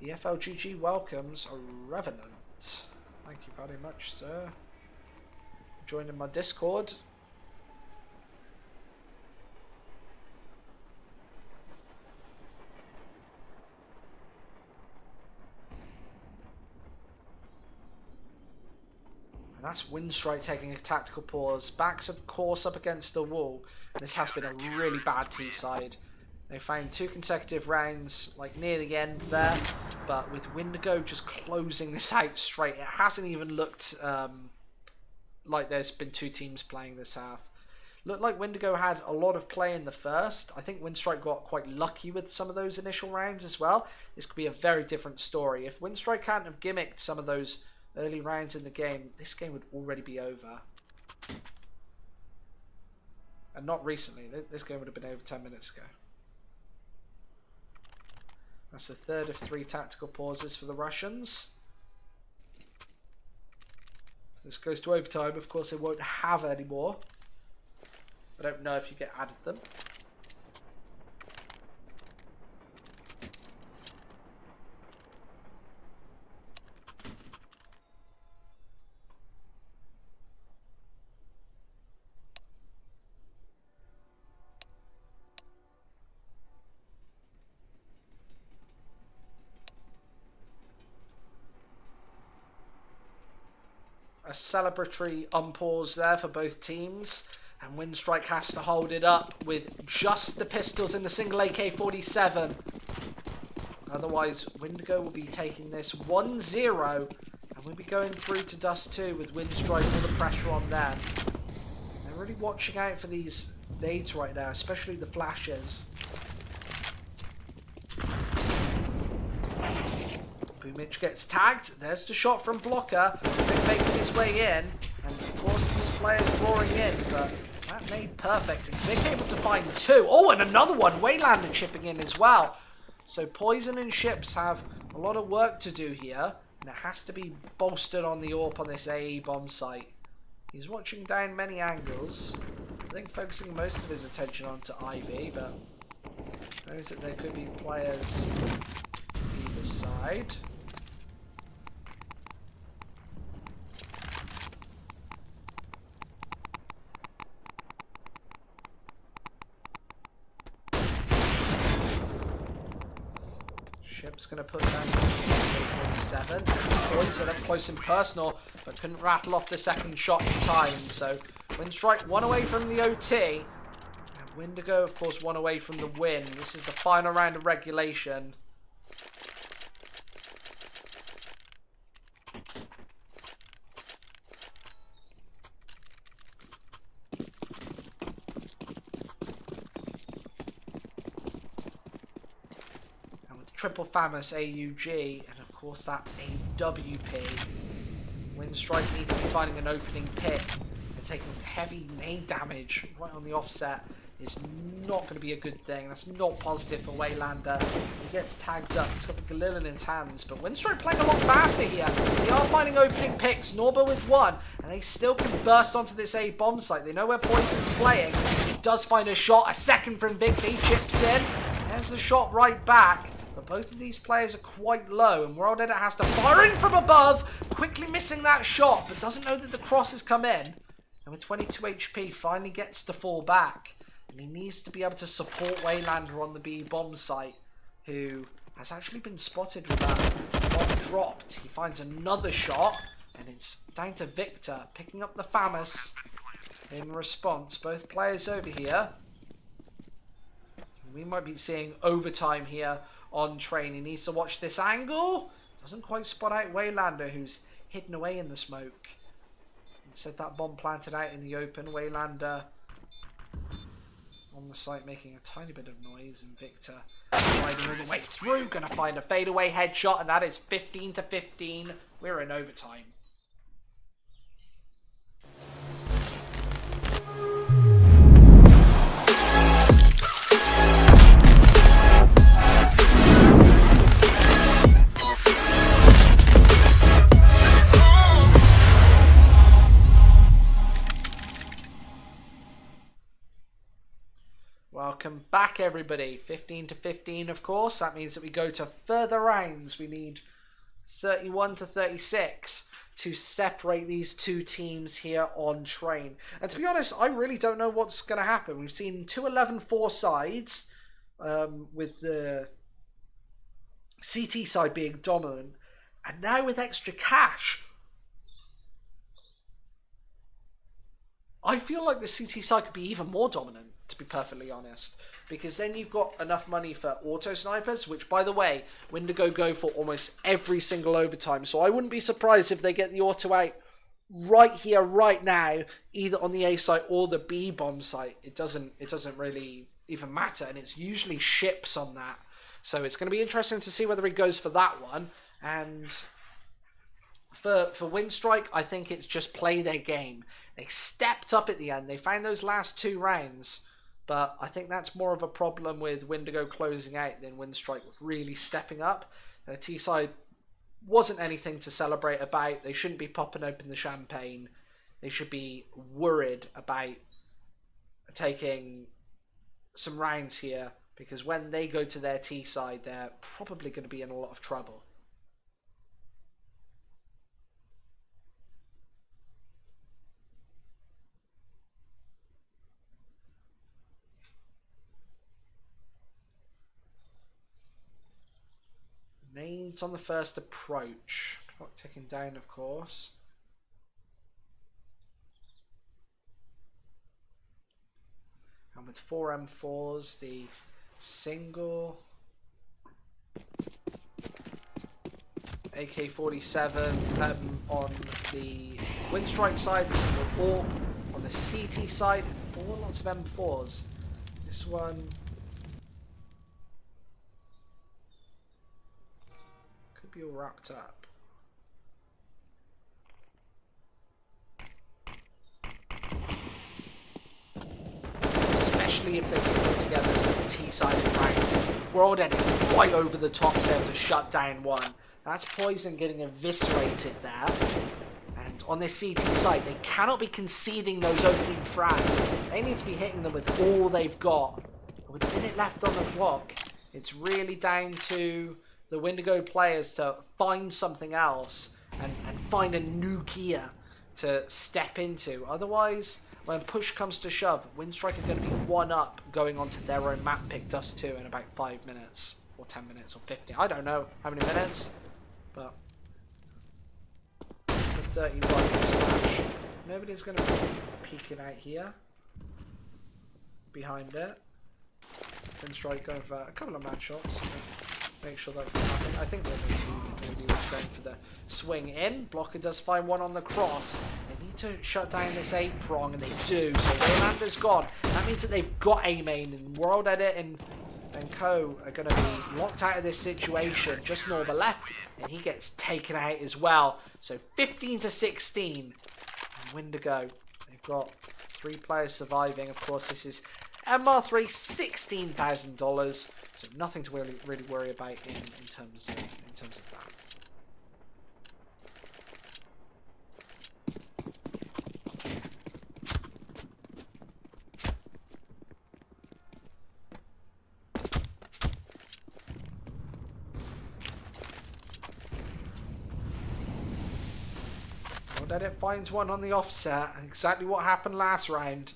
[SPEAKER 2] EFLGG welcomes a Revenant. Thank you very much, sir. Joining my Discord. And that's Winstrike taking a tactical pause. Backs, of course, up against the wall. This has been a really bad T-side. They found 2 consecutive rounds, like near the end there, but with Windigo just closing this out straight, it hasn't even looked like there's been 2 teams playing this half. Looked like Windigo had a lot of play in the first. I think Winstrike got quite lucky with some of those initial rounds as well. This could be a very different story. If Winstrike hadn't have gimmicked some of those early rounds in the game, this game would already be over. And not recently. This game would have been over 10 minutes ago. That's the third of 3 tactical pauses for the Russians. If this goes to overtime, of course, they won't have any more. I don't know if you get added them. A celebratory unpause there for both teams, and Winstrike has to hold it up with just the pistols in the single AK-47. Otherwise, Windigo will be taking this 1-0, and we'll be going through to Dust 2 with Winstrike, all the pressure on them. They're really watching out for these nades right now, especially the flashes. Boomich gets tagged. There's the shot from Blocker. Been making his way in. And of course these players roaring in. But that made perfect. And Vic able to find 2. Oh, and another one. Waylander chipping in as well. So Poison and Ships have a lot of work to do here. And it has to be bolstered on the AWP on this AE bomb site. He's watching down many angles. I think focusing most of his attention onto Ivy. But knows that there could be players either side. Ship's going to put down 47. Poison up close and personal, but couldn't rattle off the second shot in time. So Winstrike 1 away from the OT. And Windigo, of course, 1 away from the win. This is the final round of regulation. Triple Famous AUG, and of course that AWP. Winstrike need to be finding an opening pick, and taking heavy nade damage right on the offset is not going to be a good thing. That's not positive for Waylander. He gets tagged up. He's got the Galil in his hands, but Winstrike playing a lot faster here. They are finding opening picks. Norba with 1, and they still can burst onto this A bomb site. They know where Poison's playing. He does find a shot. A second from Victor. He chips in. There's a shot right back. But both of these players are quite low, and World Edit has to fire in from above, quickly missing that shot, but doesn't know that the cross has come in. And with 22 HP, finally gets to fall back. And he needs to be able to support Waylander on the B bomb site, who has actually been spotted with that bomb dropped. He finds another shot, and it's down to Victor, picking up the Famous in response. Both players over here. We might be seeing overtime here on train. He needs to watch this angle. Doesn't quite spot out Waylander, who's hidden away in the smoke. Instead, that bomb planted out in the open. Waylander on the site making a tiny bit of noise, and Victor riding all the way through. Gonna find a fadeaway headshot, and that is 15-15. We're in overtime. Welcome back, everybody. 15-15, of course. That means that we go to further rounds. We need 31-36 to separate these two teams here on train. And to be honest, I really don't know what's going to happen. We've seen 2 11-4 sides, with the CT side being dominant. And now with extra cash, I feel like the CT side could be even more dominant, to be perfectly honest, because then you've got enough money for auto snipers, which, by the way, Windigo go for almost every single overtime, so I wouldn't be surprised if they get the auto out right here, right now, either on the A site or the B bomb site. It doesn't really even matter, and it's usually ships on that, so it's going to be interesting to see whether he goes for that one. And For Winstrike, I think it's just play their game. They stepped up at the end. They found those last 2 rounds. But I think that's more of a problem with Windigo closing out than Winstrike really stepping up. The T-side wasn't anything to celebrate about. They shouldn't be popping open the champagne. They should be worried about taking some rounds here, because when they go to their T-side, they're probably going to be in a lot of trouble. Nades on the first approach. Clock ticking down, of course. And with 4 M4s, the single AK-47 on the Winstrike side, the single AWP on the CT side, 4 lots of M4s. This one could be all wrapped up. Especially if they can put together some T-sided rounds. We're already right over the top there to shut down one. That's Poison getting eviscerated there. And on this CT side, they cannot be conceding those opening frags. They need to be hitting them with all they've got. With a minute left on the clock, it's really down to the Windigo players to find something else and find a new gear to step into. Otherwise, when push comes to shove, Winstrike are going to be 1 up going onto their own map pick Dust 2 in about 5 minutes. Or 10 minutes or 15. I don't know how many minutes. But the 31 splash. Nobody's going to be peeking out here. Behind it. Winstrike going for a couple of mad shots. Make sure that's not happening. I think maybe was going for the swing in. Blocker does find one on the cross. They need to shut down this 8-prong, and they do. So Rolander's gone. That means that they've got a main, and World Edit and Co are going to be locked out of this situation. Just Norma left, and he gets taken out as well. So 15-16. And Windigo, they've got 3 players surviving. Of course, this is MR3, $16,000. So nothing to really worry about in terms of that. It finds one on the offset. Exactly what happened last round.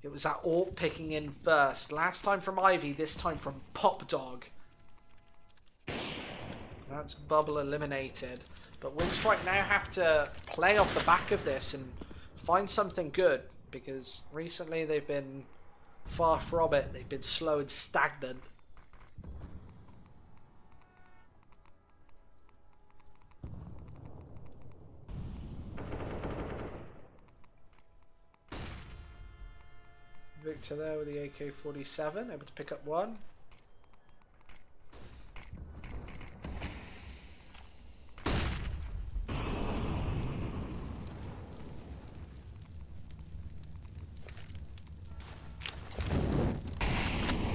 [SPEAKER 2] It was that AWP picking in first. Last time from Ivy, this time from Pop Dog. That's Bubble eliminated. But Winstrike now have to play off the back of this and find something good, because recently they've been far from it. They've been slow and stagnant. Victor there with the AK-47, able to pick up one.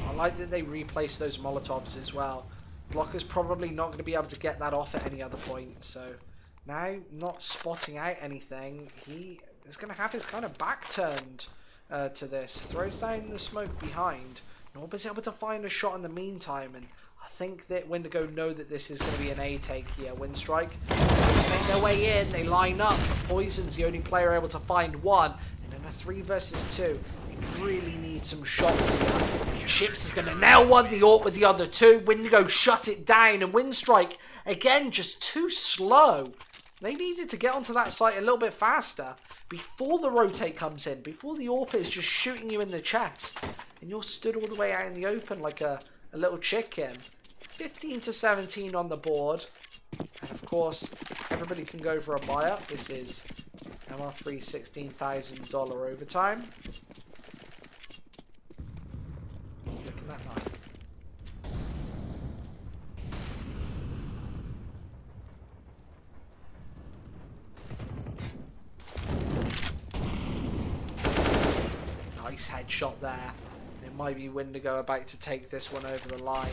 [SPEAKER 2] I like that they replaced those Molotovs as well. Blocker's probably not going to be able to get that off at any other point, so now not spotting out anything, he is going to have his kind of back turned to this. Throws down the smoke behind. Norba's able to find a shot in the meantime, and I think that Windigo know that this is going to be an A take here. Winstrike, they make their way in, they line up, but Poison's the only player able to find one, and in a 3 versus 2, they really need some shots here. Chips is going to nail one, the AWP with the other 2. Windigo shut it down, and Winstrike, again, just too slow. They needed to get onto that site a little bit faster before the rotate comes in, before the AWP is just shooting you in the chest, and you're stood all the way out in the open like a little chicken. 15-17 on the board, and of course everybody can go for a buy-up. This is MR3 $16,000 overtime. Look at that knife. Nice headshot there. It might be Windigo about to take this one over the line.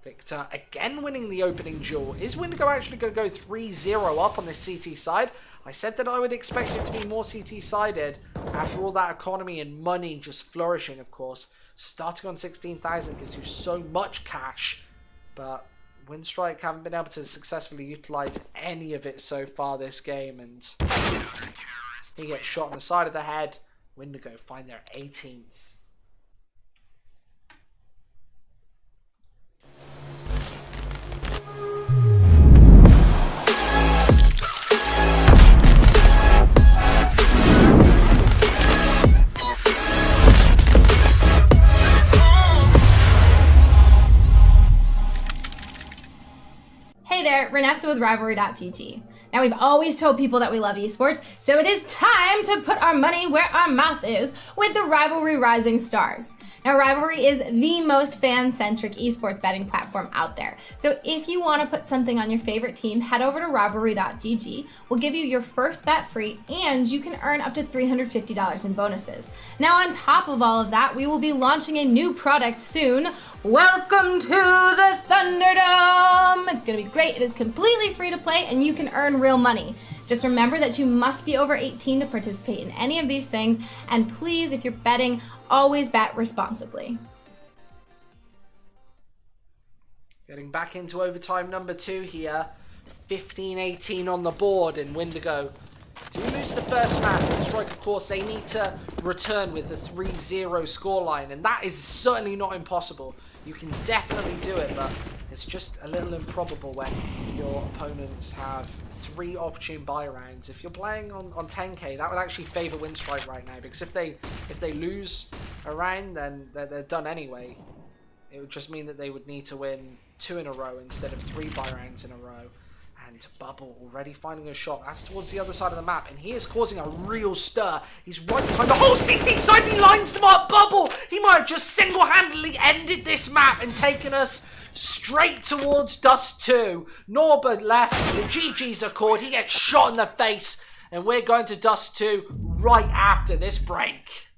[SPEAKER 2] Victor again winning the opening duel. Is Windigo actually going to go 3-0 up on this CT side? I said that I would expect it to be more CT sided after all that economy and money just flourishing, of course. Starting on 16,000 gives you so much cash, but Winstrike haven't been able to successfully utilize any of it so far this game, and he gets shot on the side of the head. Windigo find their 18th.
[SPEAKER 1] Hey there, Renessa with rivalry.gg. Now, we've always told people that we love esports, so it is time to put our money where our mouth is with the Rivalry Rising Stars. Now, Rivalry is the most fan-centric esports betting platform out there. So if you want to put something on your favorite team, head over to rivalry.gg. We'll give you your first bet free, and you can earn up to $350 in bonuses. Now, on top of all of that, we will be launching a new product soon. Welcome to the Thunderdome! It's going to be great. It is completely free to play, and you can earn real money. Just remember that you must be over 18 to participate in any of these things, and please, if you're betting, always bet responsibly.
[SPEAKER 2] Getting back into overtime number 2 here. 15-18 on the board in Windigo. Do lose the first match. Winstrike, of course, they need to return with the 3-0 scoreline, and that is certainly not impossible. You can definitely do it, but it's just a little improbable when your opponents have 3 opportune buy rounds. If you're playing on 10k, that would actually favour Winstrike right now, because if they lose a round, then they're done anyway. It would just mean that they would need to win 2 in a row instead of 3 buy rounds in a row. And Bubble already finding a shot. That's towards the other side of the map, and he is causing a real stir. He's right behind the whole CT side, and he lines them up. Bubble, he might have just single-handedly ended this map and taken us straight towards Dust 2. Norbert left, the GGs are called, he gets shot in the face, and we're going to Dust 2 right after this break.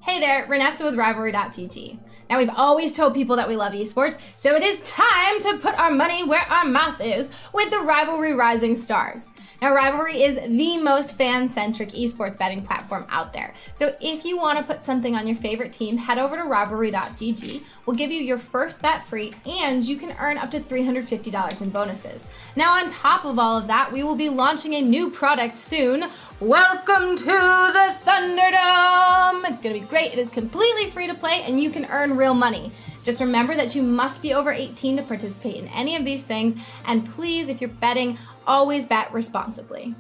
[SPEAKER 1] Hey there, Renessa with rivalry.gg. Now, we've always told people that we love esports, so it is time to put our money where our mouth is with the Rivalry Rising Stars. Now, Rivalry is the most fan-centric esports betting platform out there. So if you want to put something on your favorite team, head over to rivalry.gg. We'll give you your first bet free, and you can earn up to $350 in bonuses. Now, on top of all of that, we will be launching a new product soon. Welcome to the Thunderdome! It's going to be great. It is completely free to play, and you can earn real money. Just remember that you must be over 18 to participate in any of these things, and please, if you're betting, always bet responsibly.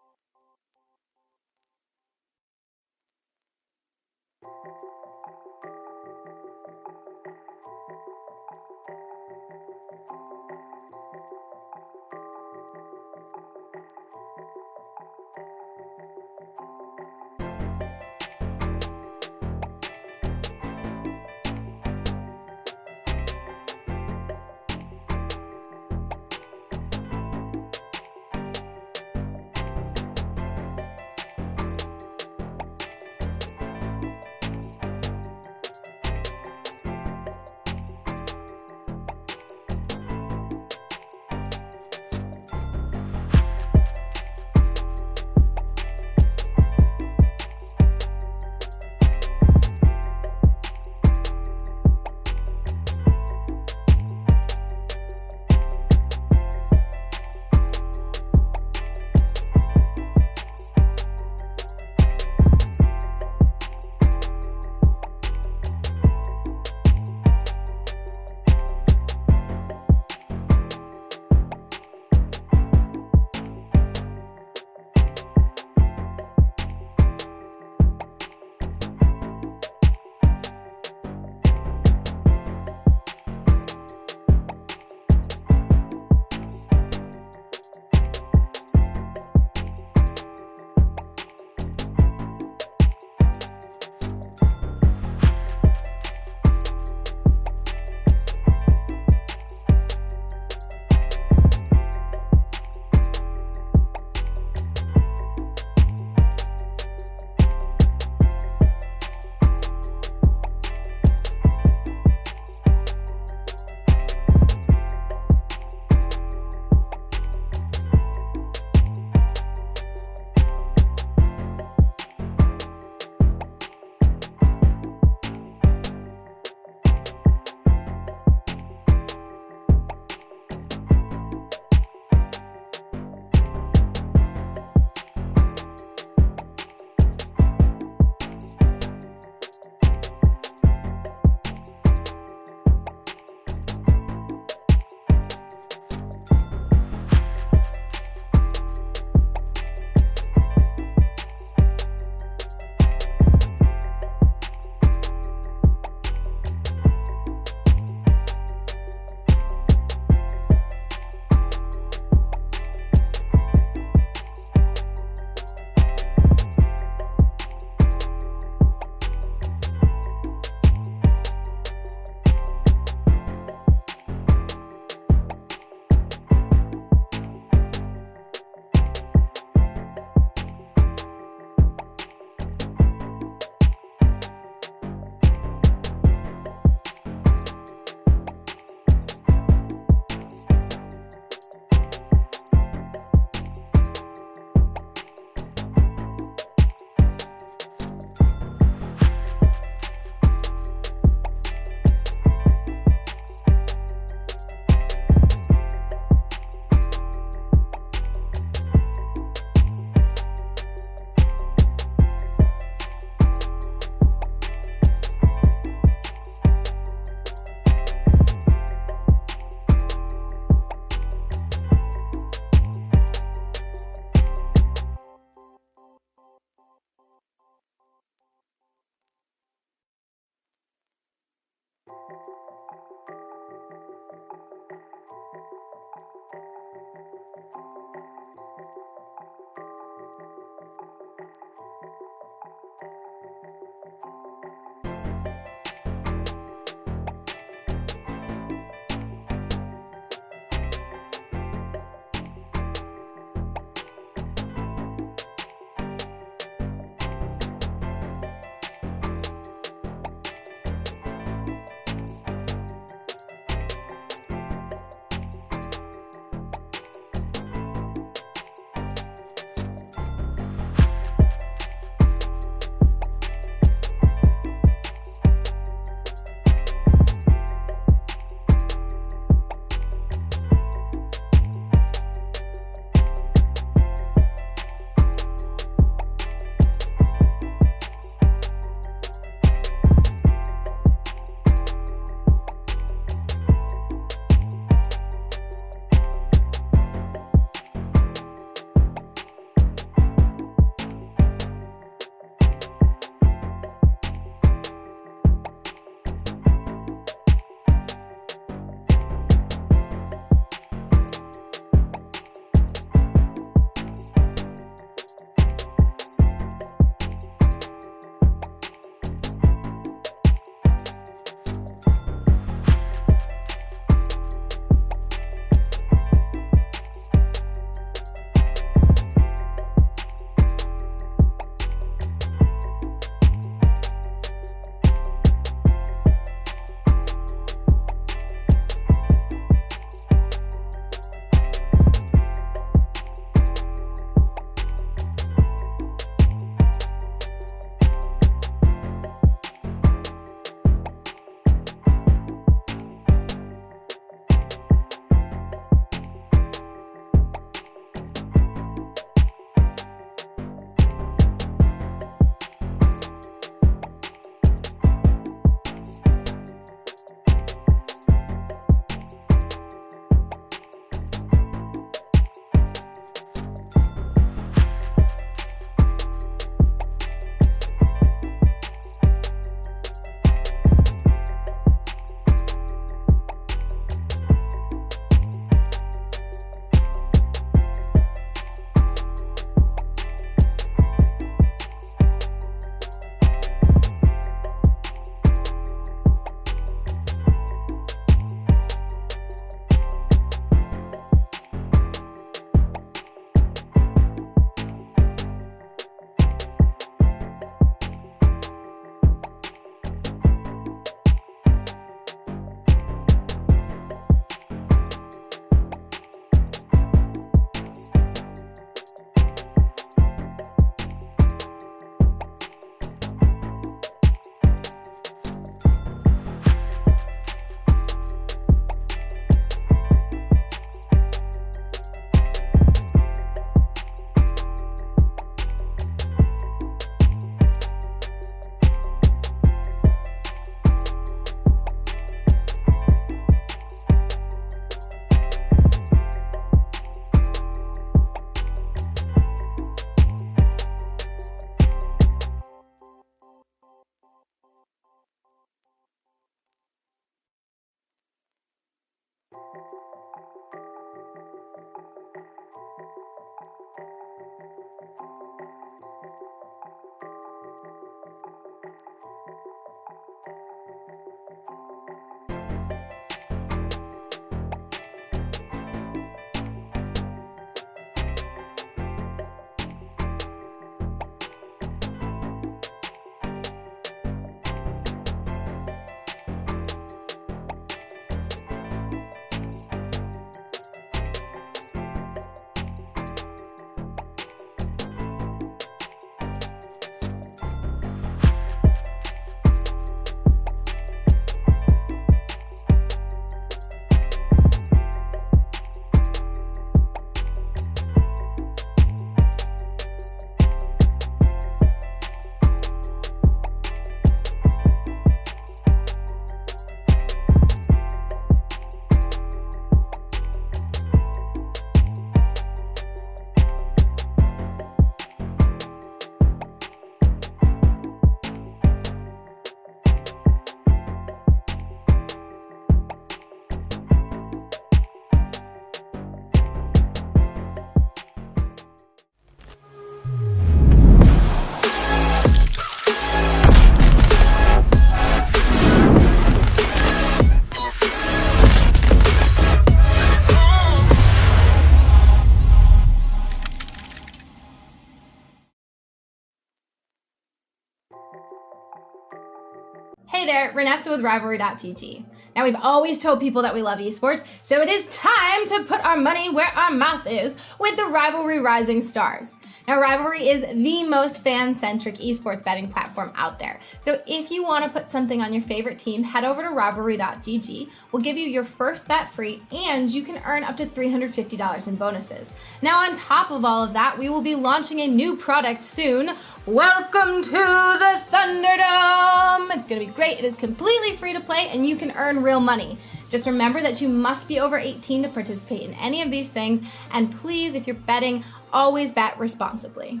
[SPEAKER 1] Hey there, Renessa with rivalry.gg. Now, we've always told people that we love esports, so it is time to put our money where our mouth is with the Rivalry Rising Stars. Now, Rivalry is the most fan-centric esports betting platform out there. So if you want to put something on your favorite team, head over to rivalry.gg. We'll give you your first bet free, and you can earn up to $350 in bonuses. Now, on top of all of that, we will be launching a new product soon. Welcome to the Thunderdome! It's going to be great. It is completely free to play, and you can earn real money. Just remember that you must be over 18 to participate in any of these things, and please, if you're betting, always bet responsibly.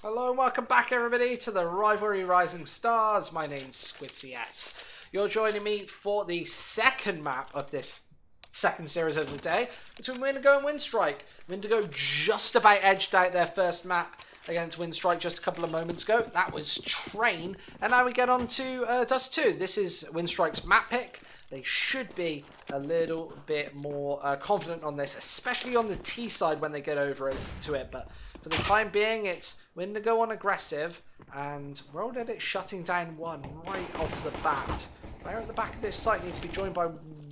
[SPEAKER 2] Hello and welcome back everybody to the Rivalry Rising Stars. My name's Squid. You're joining me for the second map of this second series of the day between Windigo and Winstrike. Windigo just about edged out their first map against Winstrike just a couple of moments ago. That was Train. And now we get on to Dust 2. This is Winstrike's map pick. They should be a little bit more confident on this, especially on the T side when they get over to it. But for the time being, it's Windigo on aggressive and World Edit shutting down one right off the bat. Player at the back of this site needs to be joined by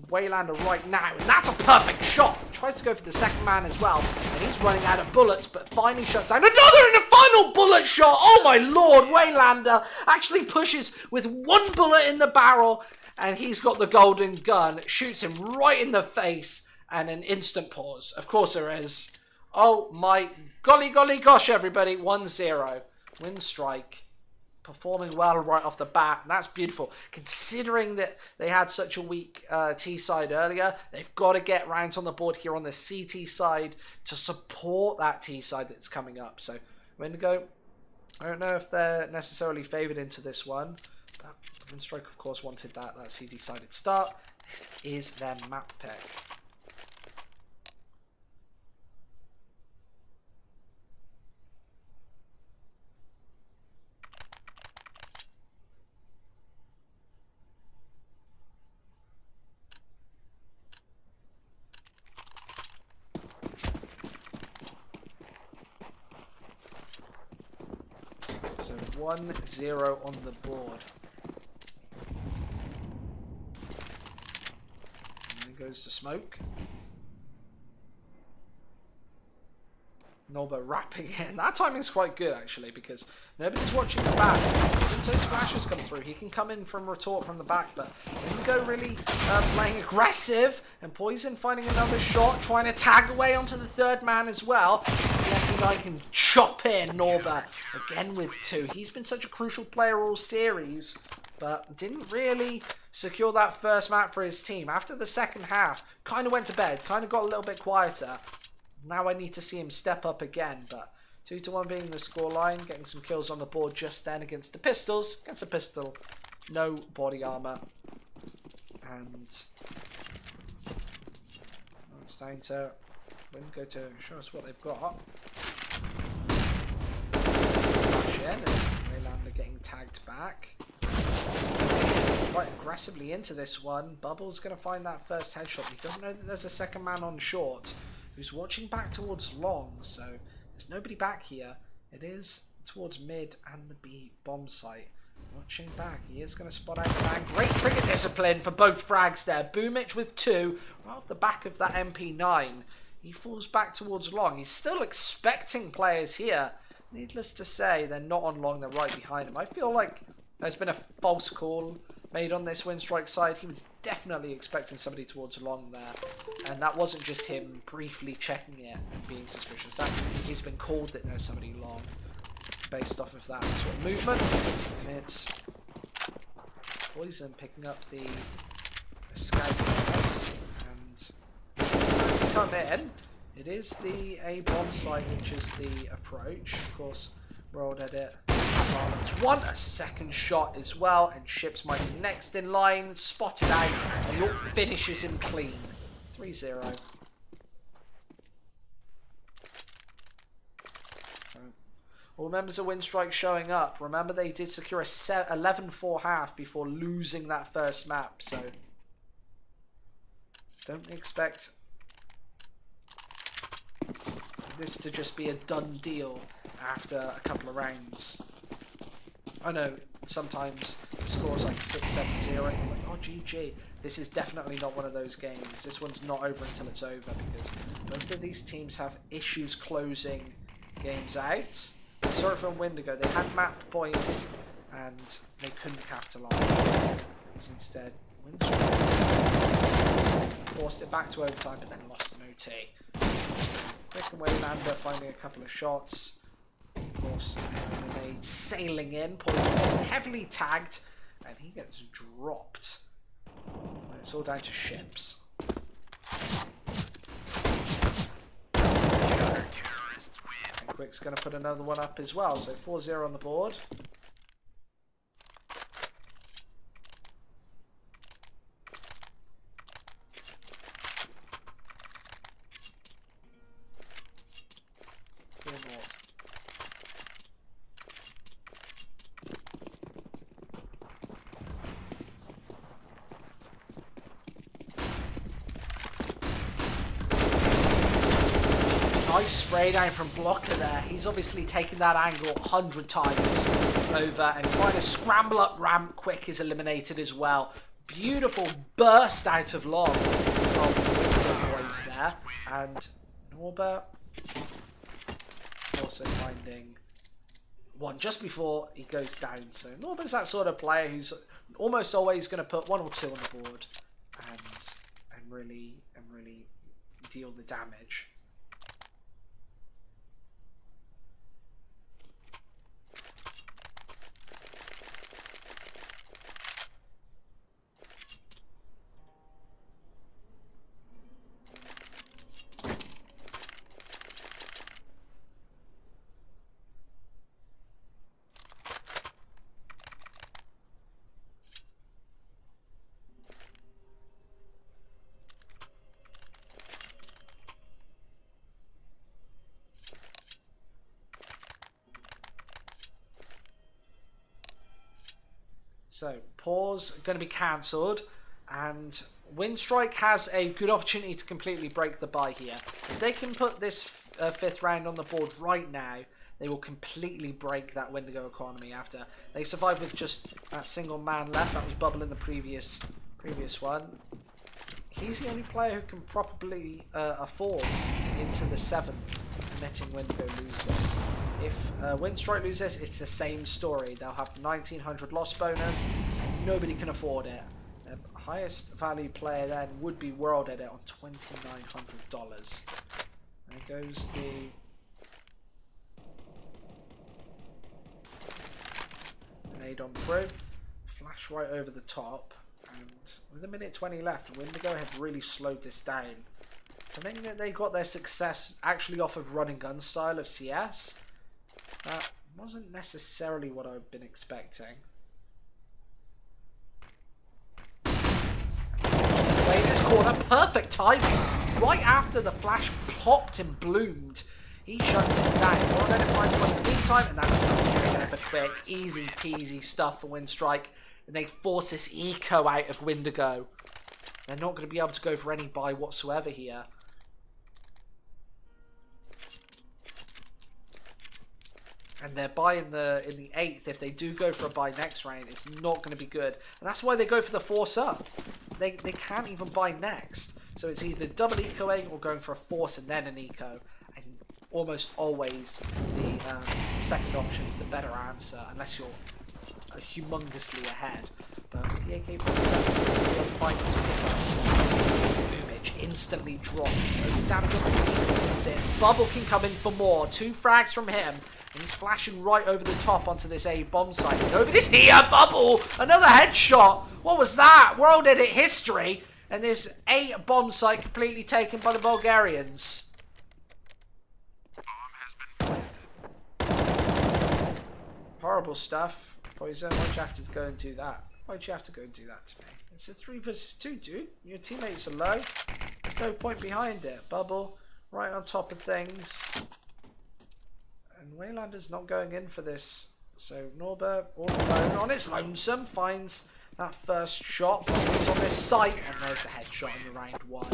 [SPEAKER 2] Waylander right now, and that's a perfect shot. Tries to go for the second man as well, and he's running out of bullets, but finally shuts down another in the final bullet shot. Oh my lord, Waylander actually pushes with one bullet in the barrel, and he's got the golden gun, shoots him right in the face, and an instant pause. Of course there is. Oh my golly gosh, everybody, 1-0. Winstrike performing well right off the bat. And that's beautiful. Considering that they had such a weak T side earlier, they've got to get rounds on the board here on the CT side to support that T side that's coming up. So Windigo, I don't know if they're necessarily favoured into this one, but Winstrike of course wanted that CT sided start. This is their map pick. So 1-0 on the board. And then goes to smoke. Norba wrapping it. And that timing's quite good actually, because nobody's watching the back. Since those flashes come through, he can come in from retort from the back, but Windigo really playing aggressive, and Poison finding another shot, trying to tag away onto the third man as well. I can chop in Norba again with 2. He's been such a crucial player all series, but didn't really secure that first map for his team. After the second half, kind of went to bed, kind of got a little bit quieter. Now I need to see him step up again, but 2-1 being the scoreline, getting some kills on the board just then against the pistols. Against a pistol, no body armor, and it's time to Windigo to show us what they've got. And Waylander getting tagged back. Quite aggressively into this one. Bubble's going to find that first headshot. He doesn't know that there's a second man on short who's watching back towards long, so there's nobody back here. It is towards mid and the B bomb site. Watching back, he is going to spot out the man. Great trigger discipline for both frags there. Boomich with 2 right off the back of that MP9. He falls back towards long. He's still expecting players here. Needless to say, they're not on long, they're right behind him. I feel like there's been a false call made on this Winstrike side. He was definitely expecting somebody towards long there. And that wasn't just him briefly checking it and being suspicious. He's been called that there's somebody long based off of that sort of movement. And it's Poison picking up the scout quest, and to come in. It is the A bomb site, which is the approach. Of course, World Edit. One a second shot as well, and Ships might be next in line. Spotted out, and York finishes him clean. 3-0. All members of Winstrike showing up. Remember, they did secure a 11-4 half before losing that first map, so don't expect this to just be a done deal after a couple of rounds. I know sometimes the score's like 6-7-0 and you're like, oh GG. This is definitely not one of those games. This one's not over until it's over because both of these teams have issues closing games out. Saw it from Windigo. They had map points and they couldn't capitalise. Instead, Winstrike forced it back to overtime but then lost an OT. Quick and Waylander finding a couple of shots. Of course, Lemonade sailing in, Poison heavily tagged, and he gets dropped. It's all down to ships. And Quick's going to put another one up as well, so 4-0 on the board. Nice spray down from Blocker there. He's obviously taken that angle 100 times over and trying to scramble up ramp. Quick is eliminated as well. Beautiful burst out of long from the boys there. And Norbert also finding one just before he goes down. So Norbert's that sort of player who's almost always going to put 1 or 2 on the board and really deal the damage. So, pause going to be cancelled, and Winstrike has a good opportunity to completely break the bye here. If they can put this 5th round on the board right now, they will completely break that Windigo economy after they survived with just that single man left. That was Bubble in the previous one. He's the only player who can probably afford into the 7th, letting Windigo lose this. If Winstrike loses, it's the same story. They'll have the 1900 loss bonus, and nobody can afford it. The highest value player then would be World Edit on $2,900. There goes the grenade on through, flash right over the top, and with 1:20 left, Windigo have really slowed this down. Thinking that they got their success actually off of run and gun style of CS. That wasn't necessarily what I've been expecting. Play this corner, perfect timing. Right after the flash popped and bloomed, he shuts it down. Well, then it finds one in the meantime, and that's what was bringing up a quick, easy peasy stuff for Winstrike. And they force this eco out of Windigo. They're not going to be able to go for any buy whatsoever here. And their buy in the 8th, if they do go for a buy next round, it's not going to be good. And that's why they go for the force up. They can't even buy next. So it's either double ecoing or going for a force and then an eco. And almost always the second option is the better answer, unless you're humongously ahead. But with the AK-47, Image instantly drops. So damage on the eco in. Bubble can come in for more. 2 frags from him. And he's flashing right over the top onto this A bomb site. Nobody's here! Bubble! Another headshot! What was that? World Edit history! And this A bomb site completely taken by the Bulgarians. Horrible stuff. Poison, why'd you have to go and do that? Why'd you have to go and do that to me? It's a 3 versus 2, dude. Your teammates are low. There's no point behind it. Bubble, right on top of things. And Waylander's not going in for this. So Norbert, all alone on his lonesome, finds that first shot. He's on this site, and there's the headshot in the round 1.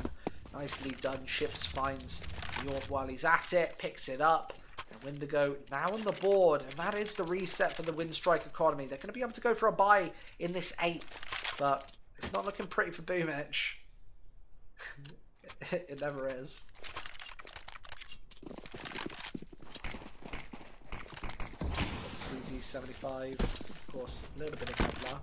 [SPEAKER 2] Nicely done. Ships finds the orb while he's at it, picks it up. And Windigo now on the board, and that is the reset for the Winstrike economy. They're going to be able to go for a buy in this 8th, but it's not looking pretty for bo3. It never is. CZ75, of course, a little bit of Kevlar.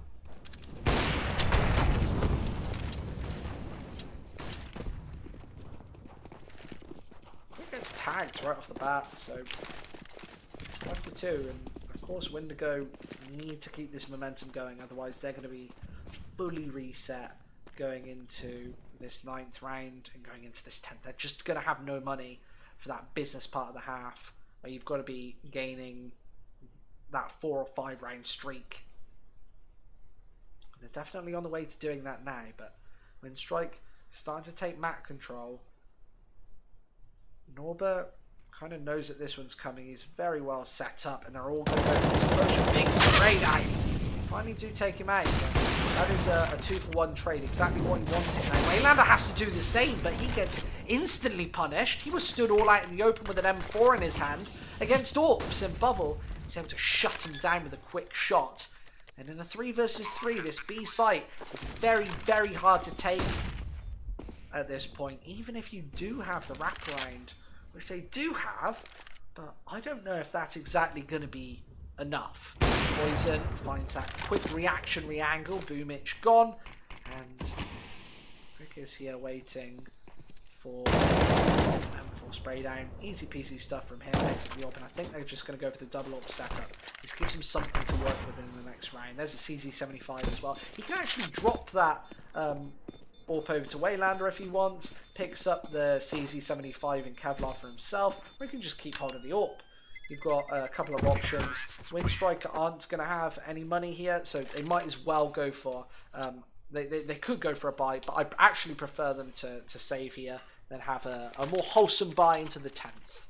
[SPEAKER 2] Gets tagged right off the bat, so 5-2, and of course Windigo need to keep this momentum going, otherwise they're going to be fully reset going into this 9th round and going into this 10th. They're just going to have no money for that business part of the half, where you've got to be gaining that 4 or 5 round streak. They're definitely on the way to doing that now, but Winstrike starting to take map control. Norbert kind of knows that this one's coming. He's very well set up, and they're all going to go for this push. Big spray down. Finally do take him out. That is a 2-for-1 trade. Exactly what he wanted. Now, Waylander has to do the same, but he gets instantly punished. He was stood all out in the open with an M4 in his hand against Orps and Bubble. He's able to shut him down with a quick shot. And in a 3 versus 3, this B site is very, very hard to take at this point, even if you do have the wraparound, which they do have, but I don't know if that's exactly going to be enough. Poison finds that quick reactionary angle, bo3 gone, and Rick is here waiting for M4 spray down. Easy peasy stuff from him, exit the AWP, and I think they're just going to go for the double AWP setup. This gives him something to work with in the next round. There's a CZ75 as well. He can actually drop that AWP over to Waylander if he wants, picks up the CZ75 in Kevlar for himself, or he can just keep hold of the AWP. You've got a couple of options. Winstrike aren't going to have any money here, so they might as well go for, they could go for a buy, but I actually prefer them to save here than have a more wholesome buy into the 10th.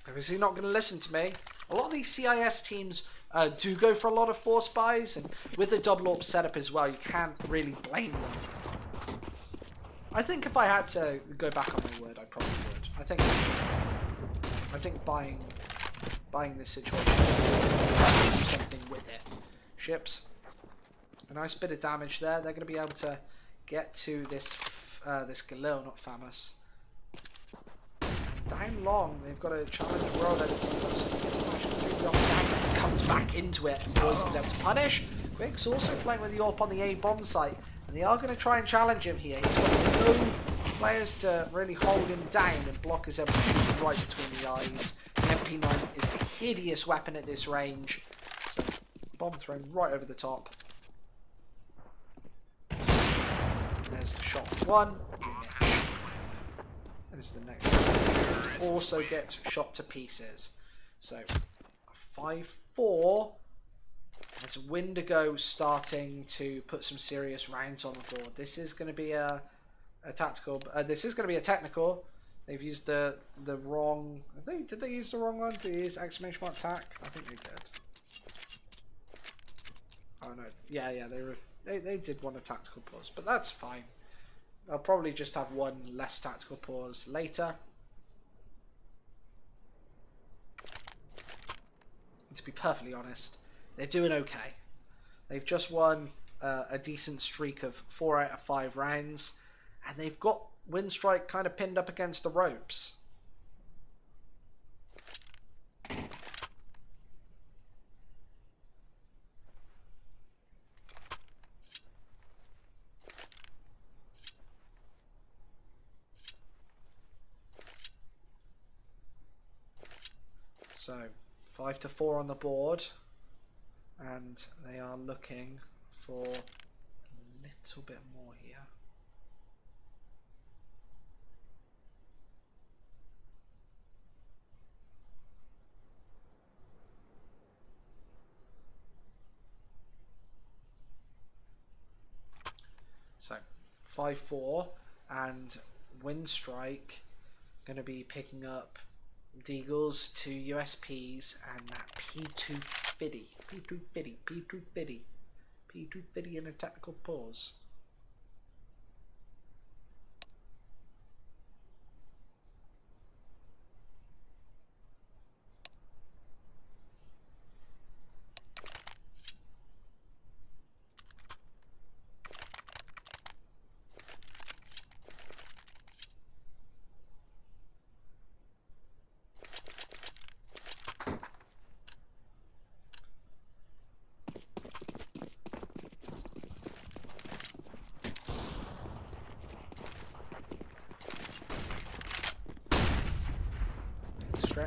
[SPEAKER 2] Obviously not going to listen to me. A lot of these CIS teams do go for a lot of force buys, and with the double AWP setup as well, you can't really blame them. I think if I had to go back on my word, I probably would. I think buying this situation, do something with it. Ships, a nice bit of damage there. They're going to be able to get to this this Galil, not Famous. Down long, they've got a challenge world edit sometimes. Comes back into it, and Poison's able to punish. Quick's also playing with the AWP on the A bomb site, and they are going to try and challenge him here. He's got no players to really hold him down, and Block is able to shoot him right between the eyes. The MP9 is a hideous weapon at this range. So, bomb thrown right over the top. There's the shot one. There's the next one. Also gets shot to pieces. So, 5-4. As Windigo starting to put some serious rounds on the board. This is going to be a tactical. This is going to be a technical. They've used the wrong. Did they use the wrong one? Did they use exclamation mark tac? I think they did. Oh no. Yeah. They did want a tactical pause, but that's fine. I'll probably just have one less tactical pause later. And to be perfectly honest, they're doing okay. They've just won a decent streak of 4 out of 5 rounds, and they've got Winstrike kind of pinned up against the ropes. So 5-4 on the board, and they are looking for a little bit more here. So 5-4, and Winstrike going to be picking up Deagles, 2 USPs, and that P250 in a tactical pause.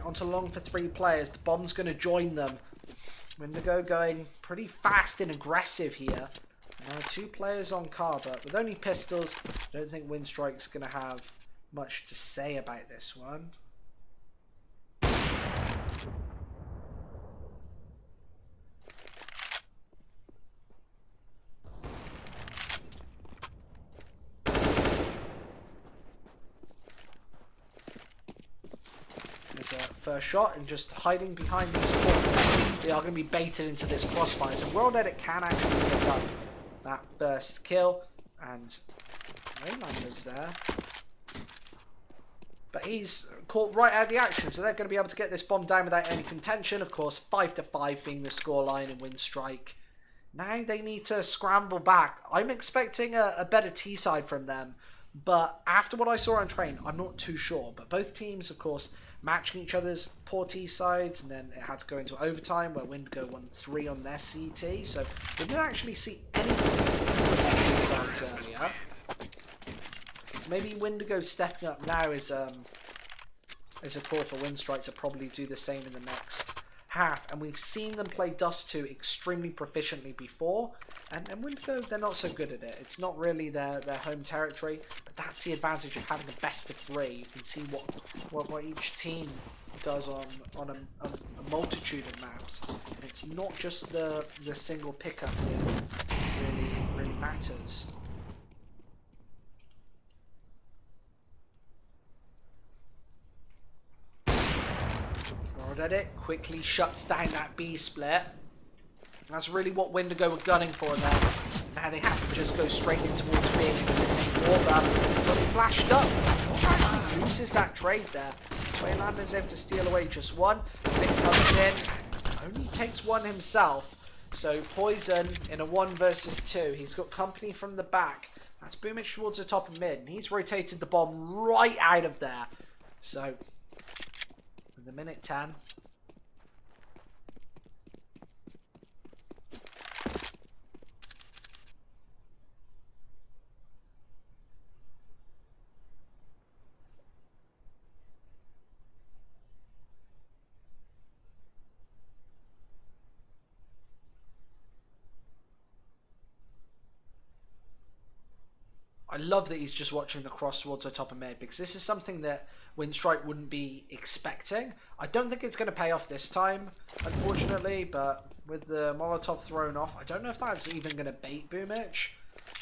[SPEAKER 2] onto long for 3 players. The bomb's going to join them. Windigo going pretty fast and aggressive here. 2 players on car, but with only pistols, I don't think Winstrike's going to have much to say about this one. First shot and just hiding behind these corners. They are going to be baited into this crossfire. So World Edit can actually pick up that first kill. And Mainlander's there. But he's caught right out of the action. So they're going to be able to get this bomb down without any contention. Of course, 5-5 being the scoreline in Winstrike. Now they need to scramble back. I'm expecting a better T-side from them. But after what I saw on train, I'm not too sure. But both teams, of course, matching each other's poor T sides, and then it had to go into overtime where Windigo won 3 on their CT. So we didn't actually see anything on T sides earlier. So maybe Windigo stepping up now is a call for Winstrike to probably do the same in the next half. And we've seen them play Dust 2 extremely proficiently before, and Windigo, they're not so good at it. It's not really their home territory, but that's the advantage of having a best of 3. You can see what each team does on a multitude of maps. And it's not just the single pickup that really matters. At it quickly shuts down that B split. That's really what Windigo were gunning for there. Now they have to just go straight in towards B. But he flashed up. Actually loses that trade there. Waylander's able to steal away just one. Vic comes in, only takes one himself. So Poison in a 1 versus 2. He's got company from the back. That's Boomich towards the top of mid. And he's rotated the bomb right out of there. So the minute 10. I love that he's just watching the cross towards the top of mid, because this is something that Winstrike wouldn't be expecting. I don't think it's going to pay off this time, unfortunately, but with the Molotov thrown off, I don't know if that's even going to bait Boomich,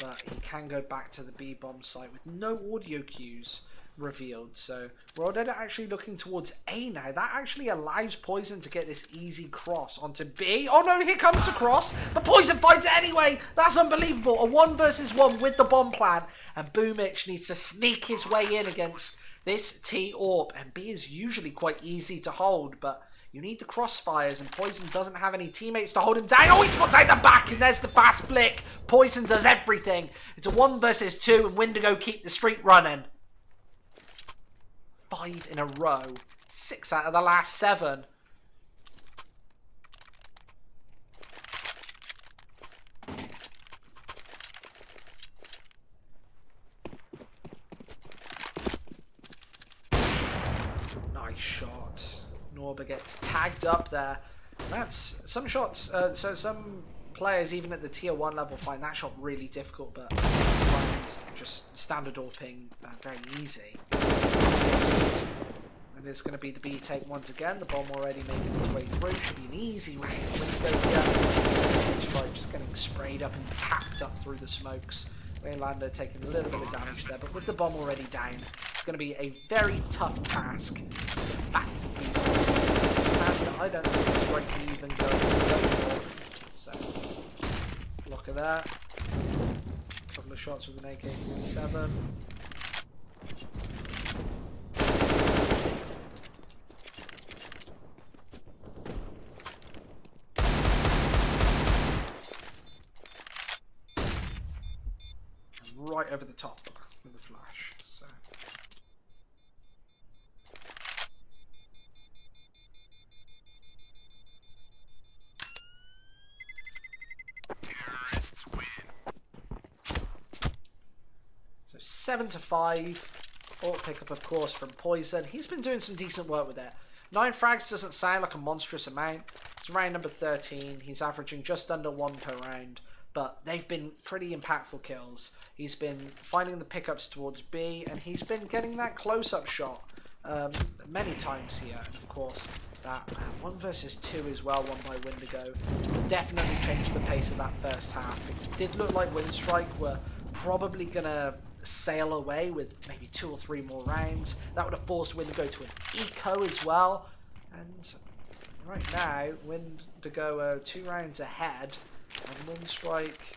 [SPEAKER 2] but he can go back to the B-bomb site with no audio cues revealed. So World Edit actually looking towards A now. That actually allows Poison to get this easy cross onto B. Oh no, here comes the cross, but Poison finds it anyway. That's unbelievable. A 1 versus 1 with the bomb plant, and Boomich needs to sneak his way in against this T-Orb, and B is usually quite easy to hold, but you need the crossfires, and Poison doesn't have any teammates to hold him down. Oh, he spots out the back, and there's the fast flick. Poison does everything. It's a 1 versus 2, and Windigo keep the streak running. 5 in a row. 6 out of the last 7. Nice shot. Norba gets tagged up there. That's some shots. So some players, even at the tier 1 level, find that shot really difficult, but find just standard AWPing very easy. And it's going to be the B take once again. The bomb already making its way through. Should be an easy round. Windigo here. Winstrike just getting sprayed up and tapped up through the smokes. Waylander taking a little bit of damage there, but with the bomb already down, it's going to be a very tough task to get back to B. A task that I don't think Winstrike's even going to go for. So, block of that. A couple of shots with an AK-47. Right over the top with the flash. So terrorists win. So 7-5. Alt pickup, of course, from Poison. He's been doing some decent work with it. 9 frags doesn't sound like a monstrous amount. It's round number 13. He's averaging just under 1 per round. But they've been pretty impactful kills. He's been finding the pickups towards B, and he's been getting that close-up shot many times here. And of course, that 1 versus 2 as well, won by Windigo, definitely changed the pace of that first half. It did look like Winstrike were probably going to sail away with maybe 2 or 3 more rounds. That would have forced Windigo to an eco as well. And right now, Windigo are 2 rounds ahead. And Winstrike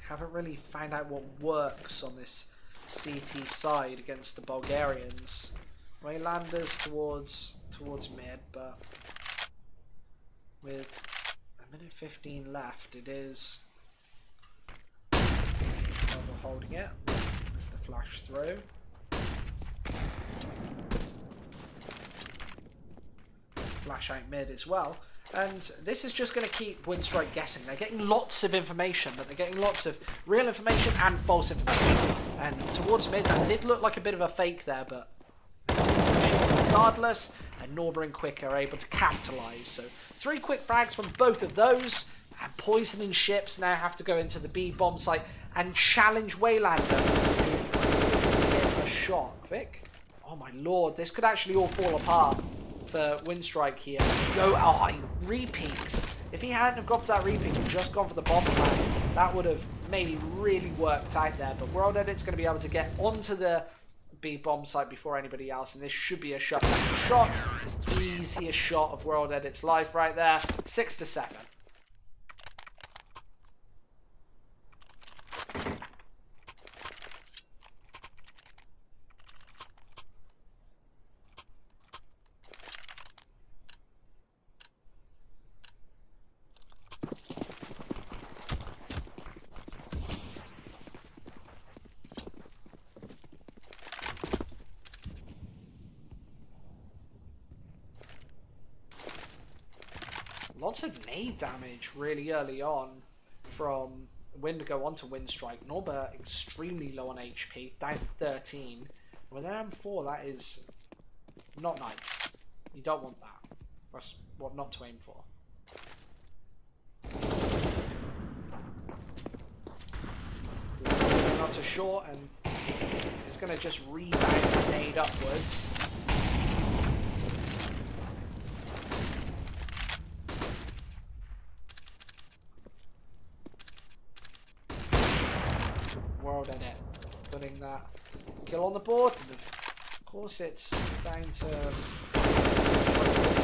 [SPEAKER 2] haven't really found out what works on this CT side against the Bulgarians. Waylanders towards mid, but with 1:15 left, it is holding it. There's the flash through. Flash out mid as well. And this is just going to keep Winstrike guessing. They're getting lots of information, but they're getting lots of real information and false information. And towards mid, that did look like a bit of a fake there, but regardless, and Norba and Quick are able to capitalise. So 3 quick frags from both of those, and Poison and Ships now have to go into the B bomb site and challenge Waylander to get a shot. Quick. Oh my lord, this could actually all fall apart for Winstrike here. He repeats. If he hadn't have gone for that repeat and just gone for the bomb plan, that would have maybe really worked out there. But World Edit's going to be able to get onto the B bomb site before anybody else, and this should be a shot. Easiest shot of World Edit's life right there. 6-7. Lots of nade damage really early on from Windigo onto Winstrike. Norba extremely low on HP, down to 13. With an M4, that is not nice. You don't want that. That's what not to aim for. Not too short, and it's going to just rebound the nade upwards. World Edit putting that kill on the board, and of course it's down to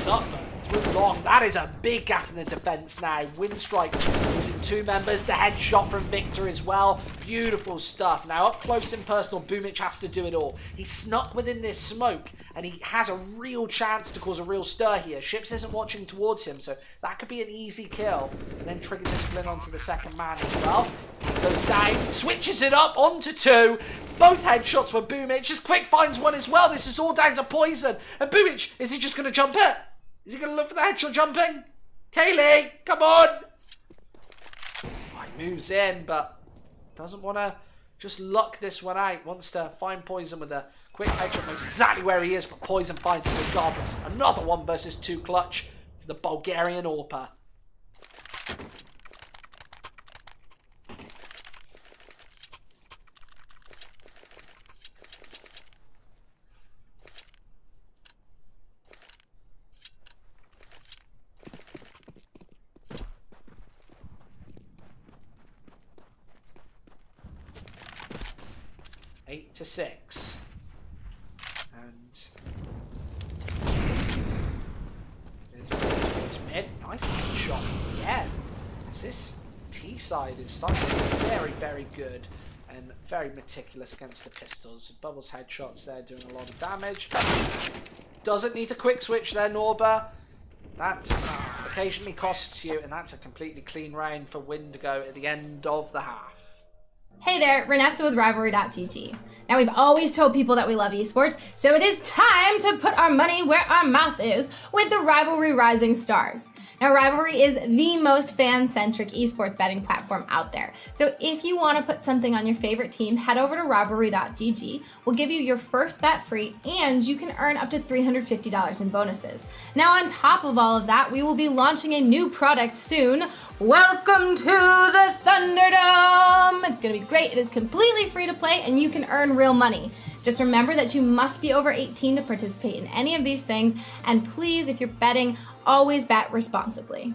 [SPEAKER 2] up through long. That is a big gap in the defense now. Winstrike losing 2 members. The headshot from Victor as well. Beautiful stuff. Now up close and personal, bo3 has to do it all. He snuck within this smoke, and he has a real chance to cause a real stir here. Ships isn't watching towards him, so that could be an easy kill. And then trigger discipline onto the second man as well. Goes down, switches it up onto 2. Both headshots for bo3. Just Quick finds one as well. This is all down to Poison. And bo3, is he just going to jump it? Is he going to look for the headshot jumping? Kaylee, come on! Oh, he moves in, but doesn't want to just luck this one out. Wants to find Poison with a quick headshot. Knows exactly where he is, but Poison finds him regardless. Another 1 versus 2 clutch for the Bulgarian AWPer. Eight to 6, and towards mid. Nice headshot again. As this T side is starting to be very, very good and very meticulous against the pistols. Bubbles headshots there doing a lot of damage. Doesn't need a quick switch there, Norba. That occasionally costs you, and that's a completely clean round for Windigo at the end of the half.
[SPEAKER 1] Hey there, Renessa with rivalry.gg. Now, we've always told people that we love esports, so it is time to put our money where our mouth is with the Rivalry Rising Stars. Now, Rivalry is the most fan-centric esports betting platform out there. So if you want to put something on your favorite team, head over to rivalry.gg. We'll give you your first bet free, and you can earn up to $350 in bonuses. Now, on top of all of that, we will be launching a new product soon. Welcome to the Thunderdome! It's going to be great. It is completely free to play, and you can earn real money. Just remember that you must be over 18 to participate in any of these things, and please, if you're betting, always bet responsibly.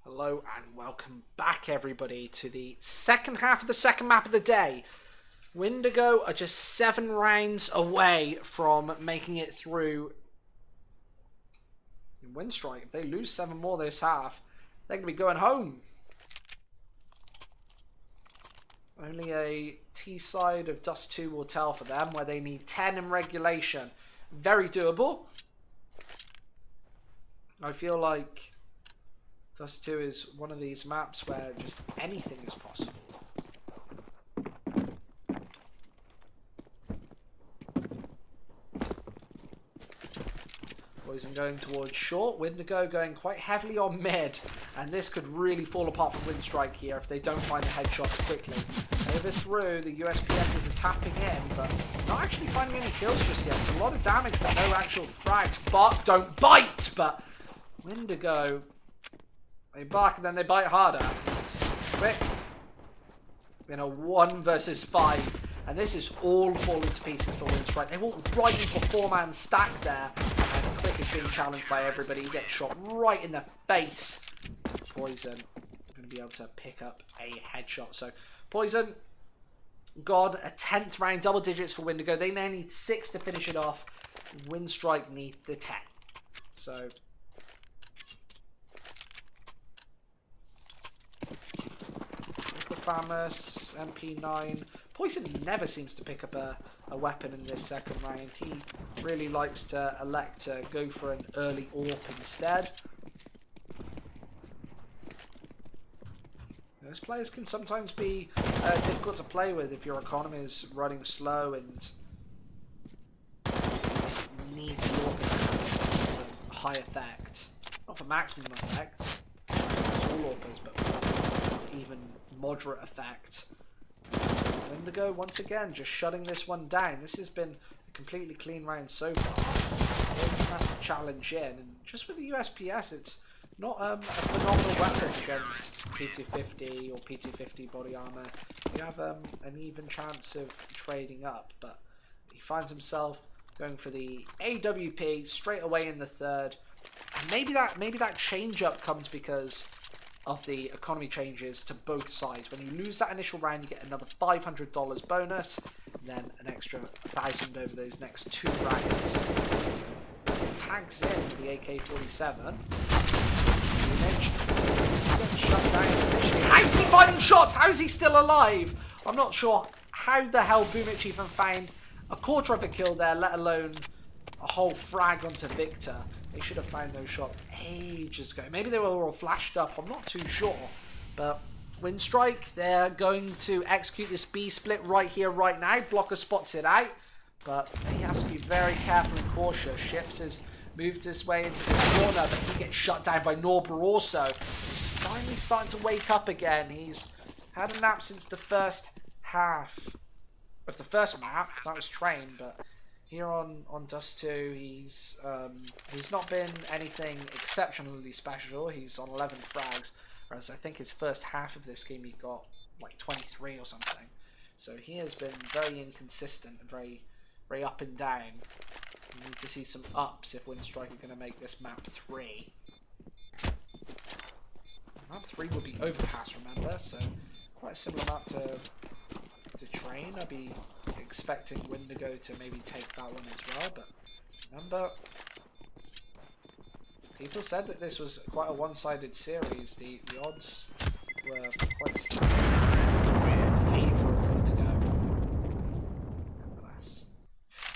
[SPEAKER 2] Hello and welcome back, everybody, to the second half of the second map of the day. Windigo are just 7 rounds away from making it through in Winstrike. If they lose 7 more this half, they're going to be going home. Only a T-side of Dust 2 will tell for them, where they need 10 in regulation. Very doable. I feel like Dust 2 is one of these maps where just anything is possible. Poison going towards short, Windigo going quite heavily on mid, and this could really fall apart for Winstrike here if they don't find the headshots quickly. Over through, the USPSs are tapping in, but not actually finding any kills just yet. It's a lot of damage, but no actual frags. But don't bite! But Windigo, they bark and then they bite harder. It's quick. In a 1 versus 5. And this is all falling to pieces for Winstrike. They walk right into a 4-man stack there. And Quick is being challenged by everybody. He gets shot right in the face. Poison going to be able to pick up a headshot. So Poison got a 10th round, double digits for Windigo. They now need 6 to finish it off. Winstrike need the 10. So Famous, MP9. Poison never seems to pick up a weapon in this second round. He really likes to elect to go for an early AWP instead. Those players can sometimes be difficult to play with if your economy is running slow and you need the AWP for high effect. Not for maximum effect. It's all AWPers, but even moderate effect. Windigo once again just shutting this one down. This has been a completely clean round so far. That's a challenge in, and just with the USPS, it's not a phenomenal weapon against P250 or P250 body armor. You have an even chance of trading up, but he finds himself going for the AWP straight away in the third. And maybe that change up comes because of the economy changes to both sides. When you lose that initial round, you get another $500 bonus, and then an extra 1,000 over those next 2 rounds. So, tags in with the AK-47. Shut down initially. How's he finding shots? How is he still alive? I'm not sure how the hell bo3 even found a quarter of a kill there, let alone a whole frag onto Victor. They should have found those shots ages ago. Maybe they were all flashed up. I'm not too sure. But Winstrike, they're going to execute this B split right here, right now. Blocker spots it out. But he has to be very careful and cautious. Ships has moved his way into this corner, but he gets shut down by Norber also. He's finally starting to wake up again. He's had a nap since the first half of the first map. That was train, but here on Dust 2, he's not been anything exceptionally special. He's on 11 frags, whereas I think his first half of this game he got like 23 or something. So he has been very inconsistent and very up and down. We need to see some ups if Winstrike are going to make this map 3. Map 3 would be Overpass, remember? So quite a similar map to train. I'd be expecting Windigo to maybe take that one as well, but remember, people said that this was quite a one-sided series. The odds were quite in favour of Windigo. Nevertheless,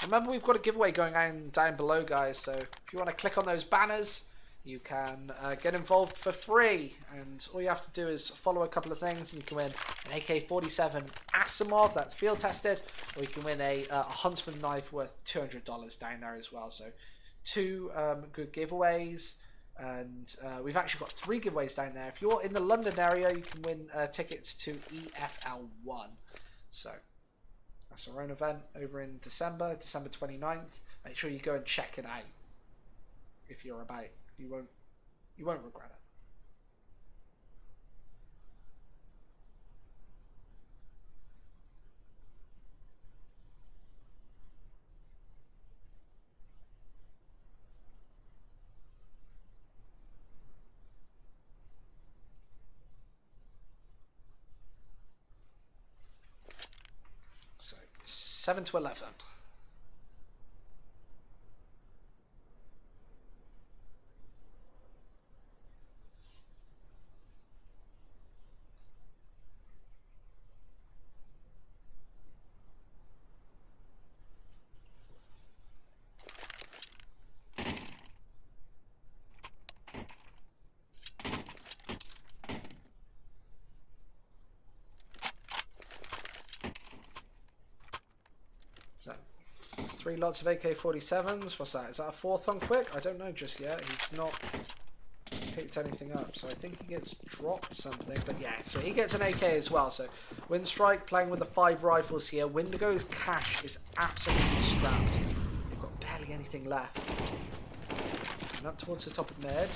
[SPEAKER 2] remember, we've got a giveaway going on down below, guys, so if you want to click on those banners, you can get involved for free, and all you have to do is follow a couple of things and you can win an AK-47 Asimov, that's field tested, or you can win a Huntsman knife worth $200 down there as well. So 2 good giveaways, and we've actually got 3 giveaways down there. If you're in the London area, you can win tickets to EFL1. So that's our own event over in December 29th. Make sure you go and check it out if you're about. You won't regret it. So 7 to 11. So 3 lots of AK-47s. What's that? Is that a 4th on quick? I don't know just yet. He's not picked anything up, so I think he gets dropped something. But yeah, so he gets an AK as well. So Winstrike playing with the 5 rifles here. Windigo's cash is absolutely strapped. They've got barely anything left. And up towards the top of mid.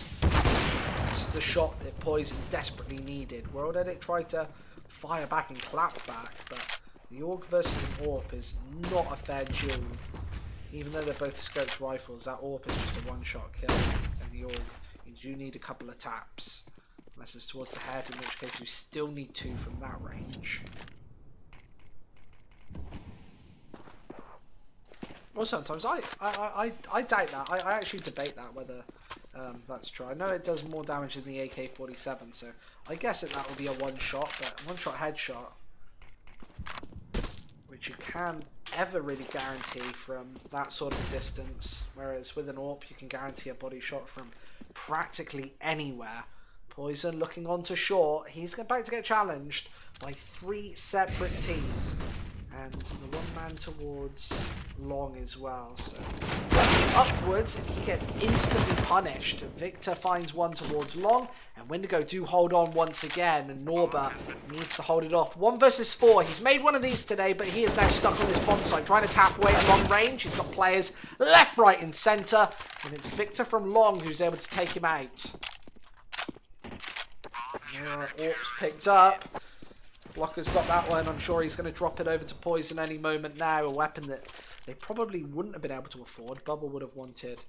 [SPEAKER 2] That's the shot that Poison desperately needed. World Edit tried to fire back and clap back, but the AUG versus an AWP is not a fair duel. Even though they're both scoped rifles, that AWP is just a one-shot kill. And the AUG, you do need a couple of taps. Unless it's towards the head, in which case you still need 2 from that range. Well, sometimes I doubt that. I actually debate that, whether that's true. I know it does more damage than the AK-47, so I guess that would be a one-shot, but one-shot headshot, which you can ever really guarantee from that sort of distance, whereas with an AWP you can guarantee a body shot from practically anywhere. Poison looking on to short. He's about to get challenged by 3 separate teams, and the one man towards long as well. So upwards, he gets instantly punished. Victor finds one towards long, and Windigo do hold on once again, and Norba needs to hold it off. 1 versus 4. He's made one of these today, but he is now stuck on this bomb site, trying to tap away at long range. He's got players left, right, and centre, and it's Victor from long who's able to take him out. AWP's picked up. Blocker's got that one. I'm sure he's going to drop it over to Poison any moment now. A weapon that they probably wouldn't have been able to afford. Bubble would have wanted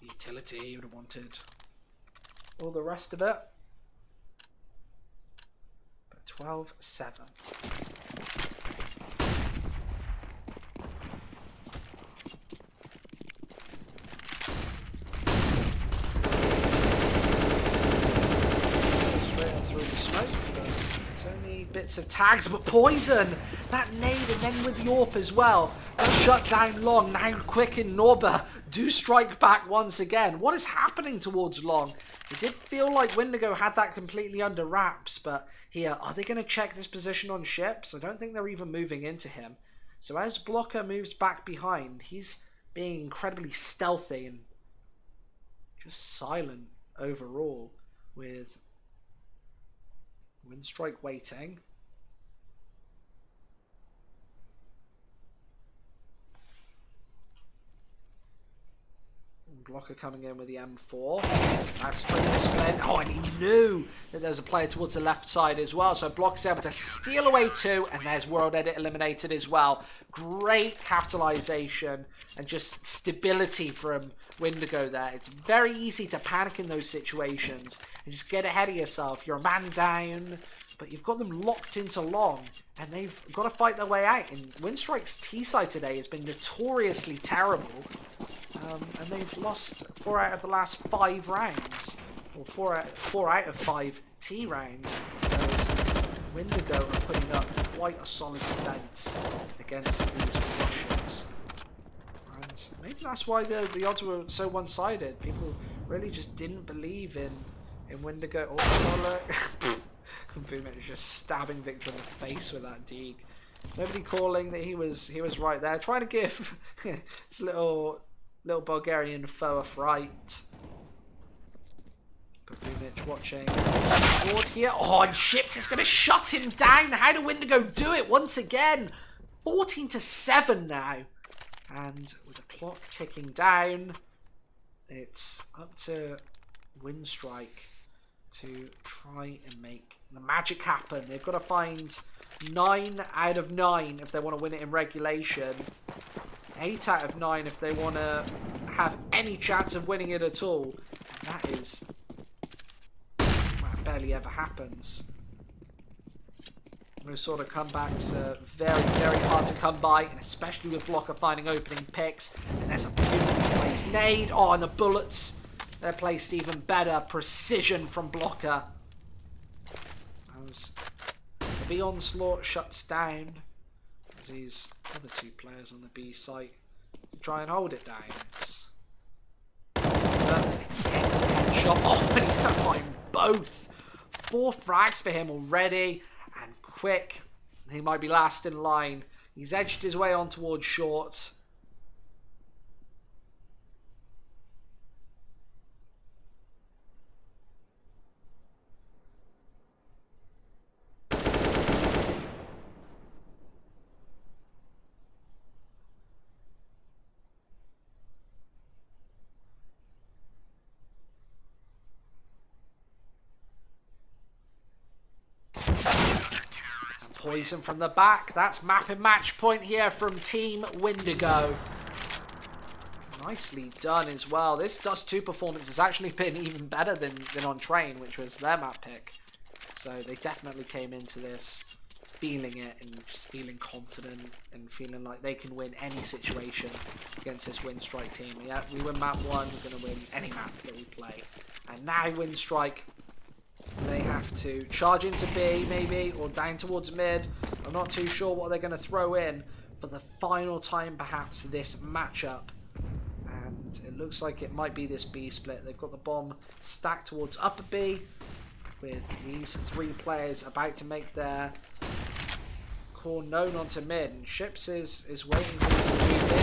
[SPEAKER 2] utility. He would have wanted all the rest of it. But 12-7. Bits of tags, but Poison, that nade, and then with the AWP as well, shut down long. Now Quick and Norba do strike back once again. What is happening towards long? It did feel like Windigo had that completely under wraps, but here, are they going to check this position on ships? I don't think they're even moving into him. So as Blocker moves back behind, he's being incredibly stealthy and just silent overall, with Winstrike waiting. Blocker coming in with the M4. That's straight to Squid. Oh, and he knew that there's a player towards the left side as well. So Blocker's able to steal away 2, and there's World Edit eliminated as well. Great capitalization and just stability from Windigo there. It's very easy to panic in those situations and just get ahead of yourself. You're a man down. but you've got them locked into long, and they've got to fight their way out. And Winstrike's T-side today has been notoriously terrible, and they've lost 4 out of the last 5 rounds, or 4 out of 5 T rounds. Whereas Windigo are putting up quite a solid defense against these Russians. And maybe that's why the odds were so one-sided. People really just didn't believe in Windigo. Oh, look. Boomit is just stabbing Victor in the face with that Deeg. Nobody calling that he was right there. Trying to give his little Bulgarian foe a fright. Boomit watching forward here. Oh, and Ships is going to shut him down. How do Windigo do it once again? 14-7 now. And with the clock ticking down, it's up to Winstrike to try and make the magic happen. They've got to find 9 out of 9 if they want to win it in regulation. 8 out of 9 if they want to have any chance of winning it at all. And that is... that barely ever happens. Those sort of comebacks are very, very hard to come by, and especially with Blocker finding opening picks. And there's a beautifully placed nade. Oh, and the bullets, they're placed even better. Precision from Blocker. As the B onslaught shuts down, as these other 2 players on the B site try and hold it down. It's headshot. Oh, and he's going to find both. 4 frags for him already. And quick, he might be last in line. He's edged his way on towards short. Poison from the back. That's map and match point here from Team Windigo. Nicely done as well. This Dust 2 performance has actually been even better than on Train, which was their map pick. So they definitely came into this feeling it and just feeling confident and feeling like they can win any situation against this Winstrike team. Yeah, we win map 1, we're going to win any map that we play. And now Winstrike, they have to charge into B, maybe, or down towards mid. I'm not too sure what they're going to throw in for the final time, perhaps, this matchup. And it looks like it might be this B split. They've got the bomb stacked towards upper B, with these 3 players about to make their call known onto mid. And Ships is waiting for this to move in.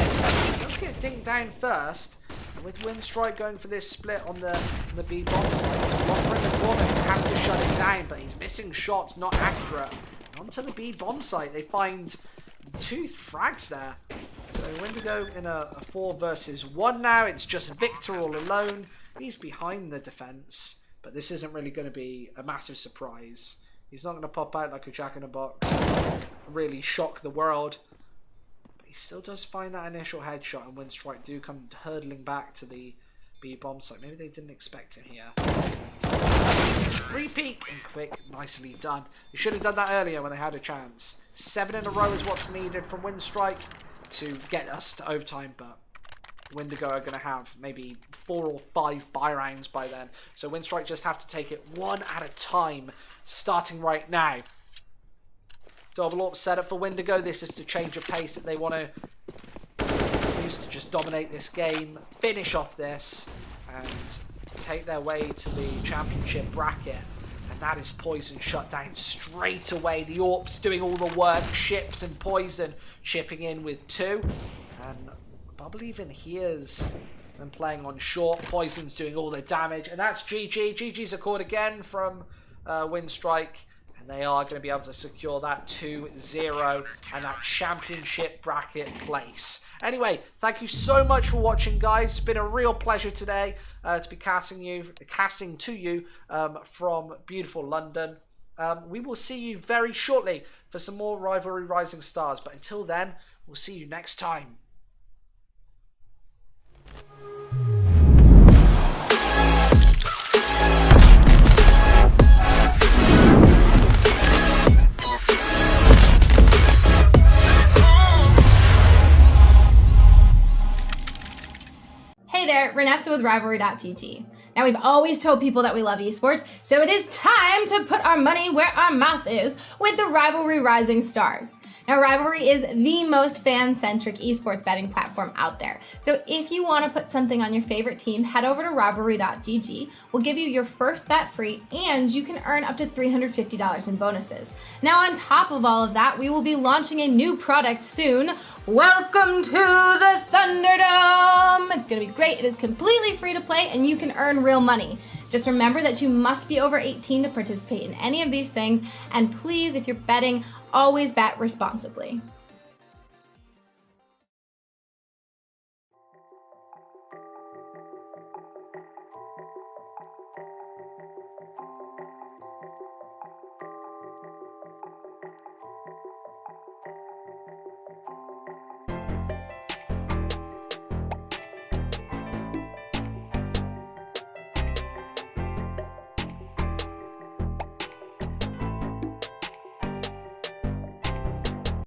[SPEAKER 2] Let's get dinked down first. And with Winstrike going for this split on the B bomb side, Blocker in the corner has to shut it down, but he's missing shots, not accurate. Onto the B bomb site, they find 2 frags there. So Windigo in a 4 versus 1 now. It's just Victor all alone. He's behind the defense, but this isn't really going to be a massive surprise. He's not going to pop out like a jack-in-a-box, really shock the world. He still does find that initial headshot, and Winstrike do come hurtling back to the B bomb site. Maybe they didn't expect him here. Repeat and quick, nicely done. They should have done that earlier when they had a chance. 7 in a row is what's needed from Winstrike to get us to overtime, but Windigo are going to have maybe 4 or 5 buy rounds by then. So Winstrike just have to take it 1 at a time, starting right now. Double AWP setup for Windigo. This is to change a pace that they want to use to just dominate this game, finish off this, and take their way to the championship bracket. And that is Poison shut down straight away. The AWP's doing all the work. Ships and Poison chipping in with 2. And Bubble even hears them playing on short. Poison's doing all the damage. And that's GG. GG's a chord again from Winstrike. They are going to be able to secure that 2-0 and that championship bracket place. Anyway, thank you so much for watching, guys. It's been a real pleasure today to be casting to you from beautiful London. We will see you very shortly for some more Rivalry Rising Stars. But until then, we'll see you next time.
[SPEAKER 1] there, Renessa with rivalry.gg. Now, we've always told people that we love esports, so it is time to put our money where our mouth is with the Rivalry Rising Stars. Now, Rivalry is the most fan-centric esports betting platform out there. So if you want to put something on your favorite team, head over to rivalry.gg. We'll give you your first bet free, and you can earn up to $350 in bonuses. Now, on top of all of that, we will be launching a new product soon. Welcome to the Thunderdome! It's going to be great. It is completely free to play, and you can earn real money. Just remember that you must be over 18 to participate in any of these things, and please, if you're betting, always bet responsibly.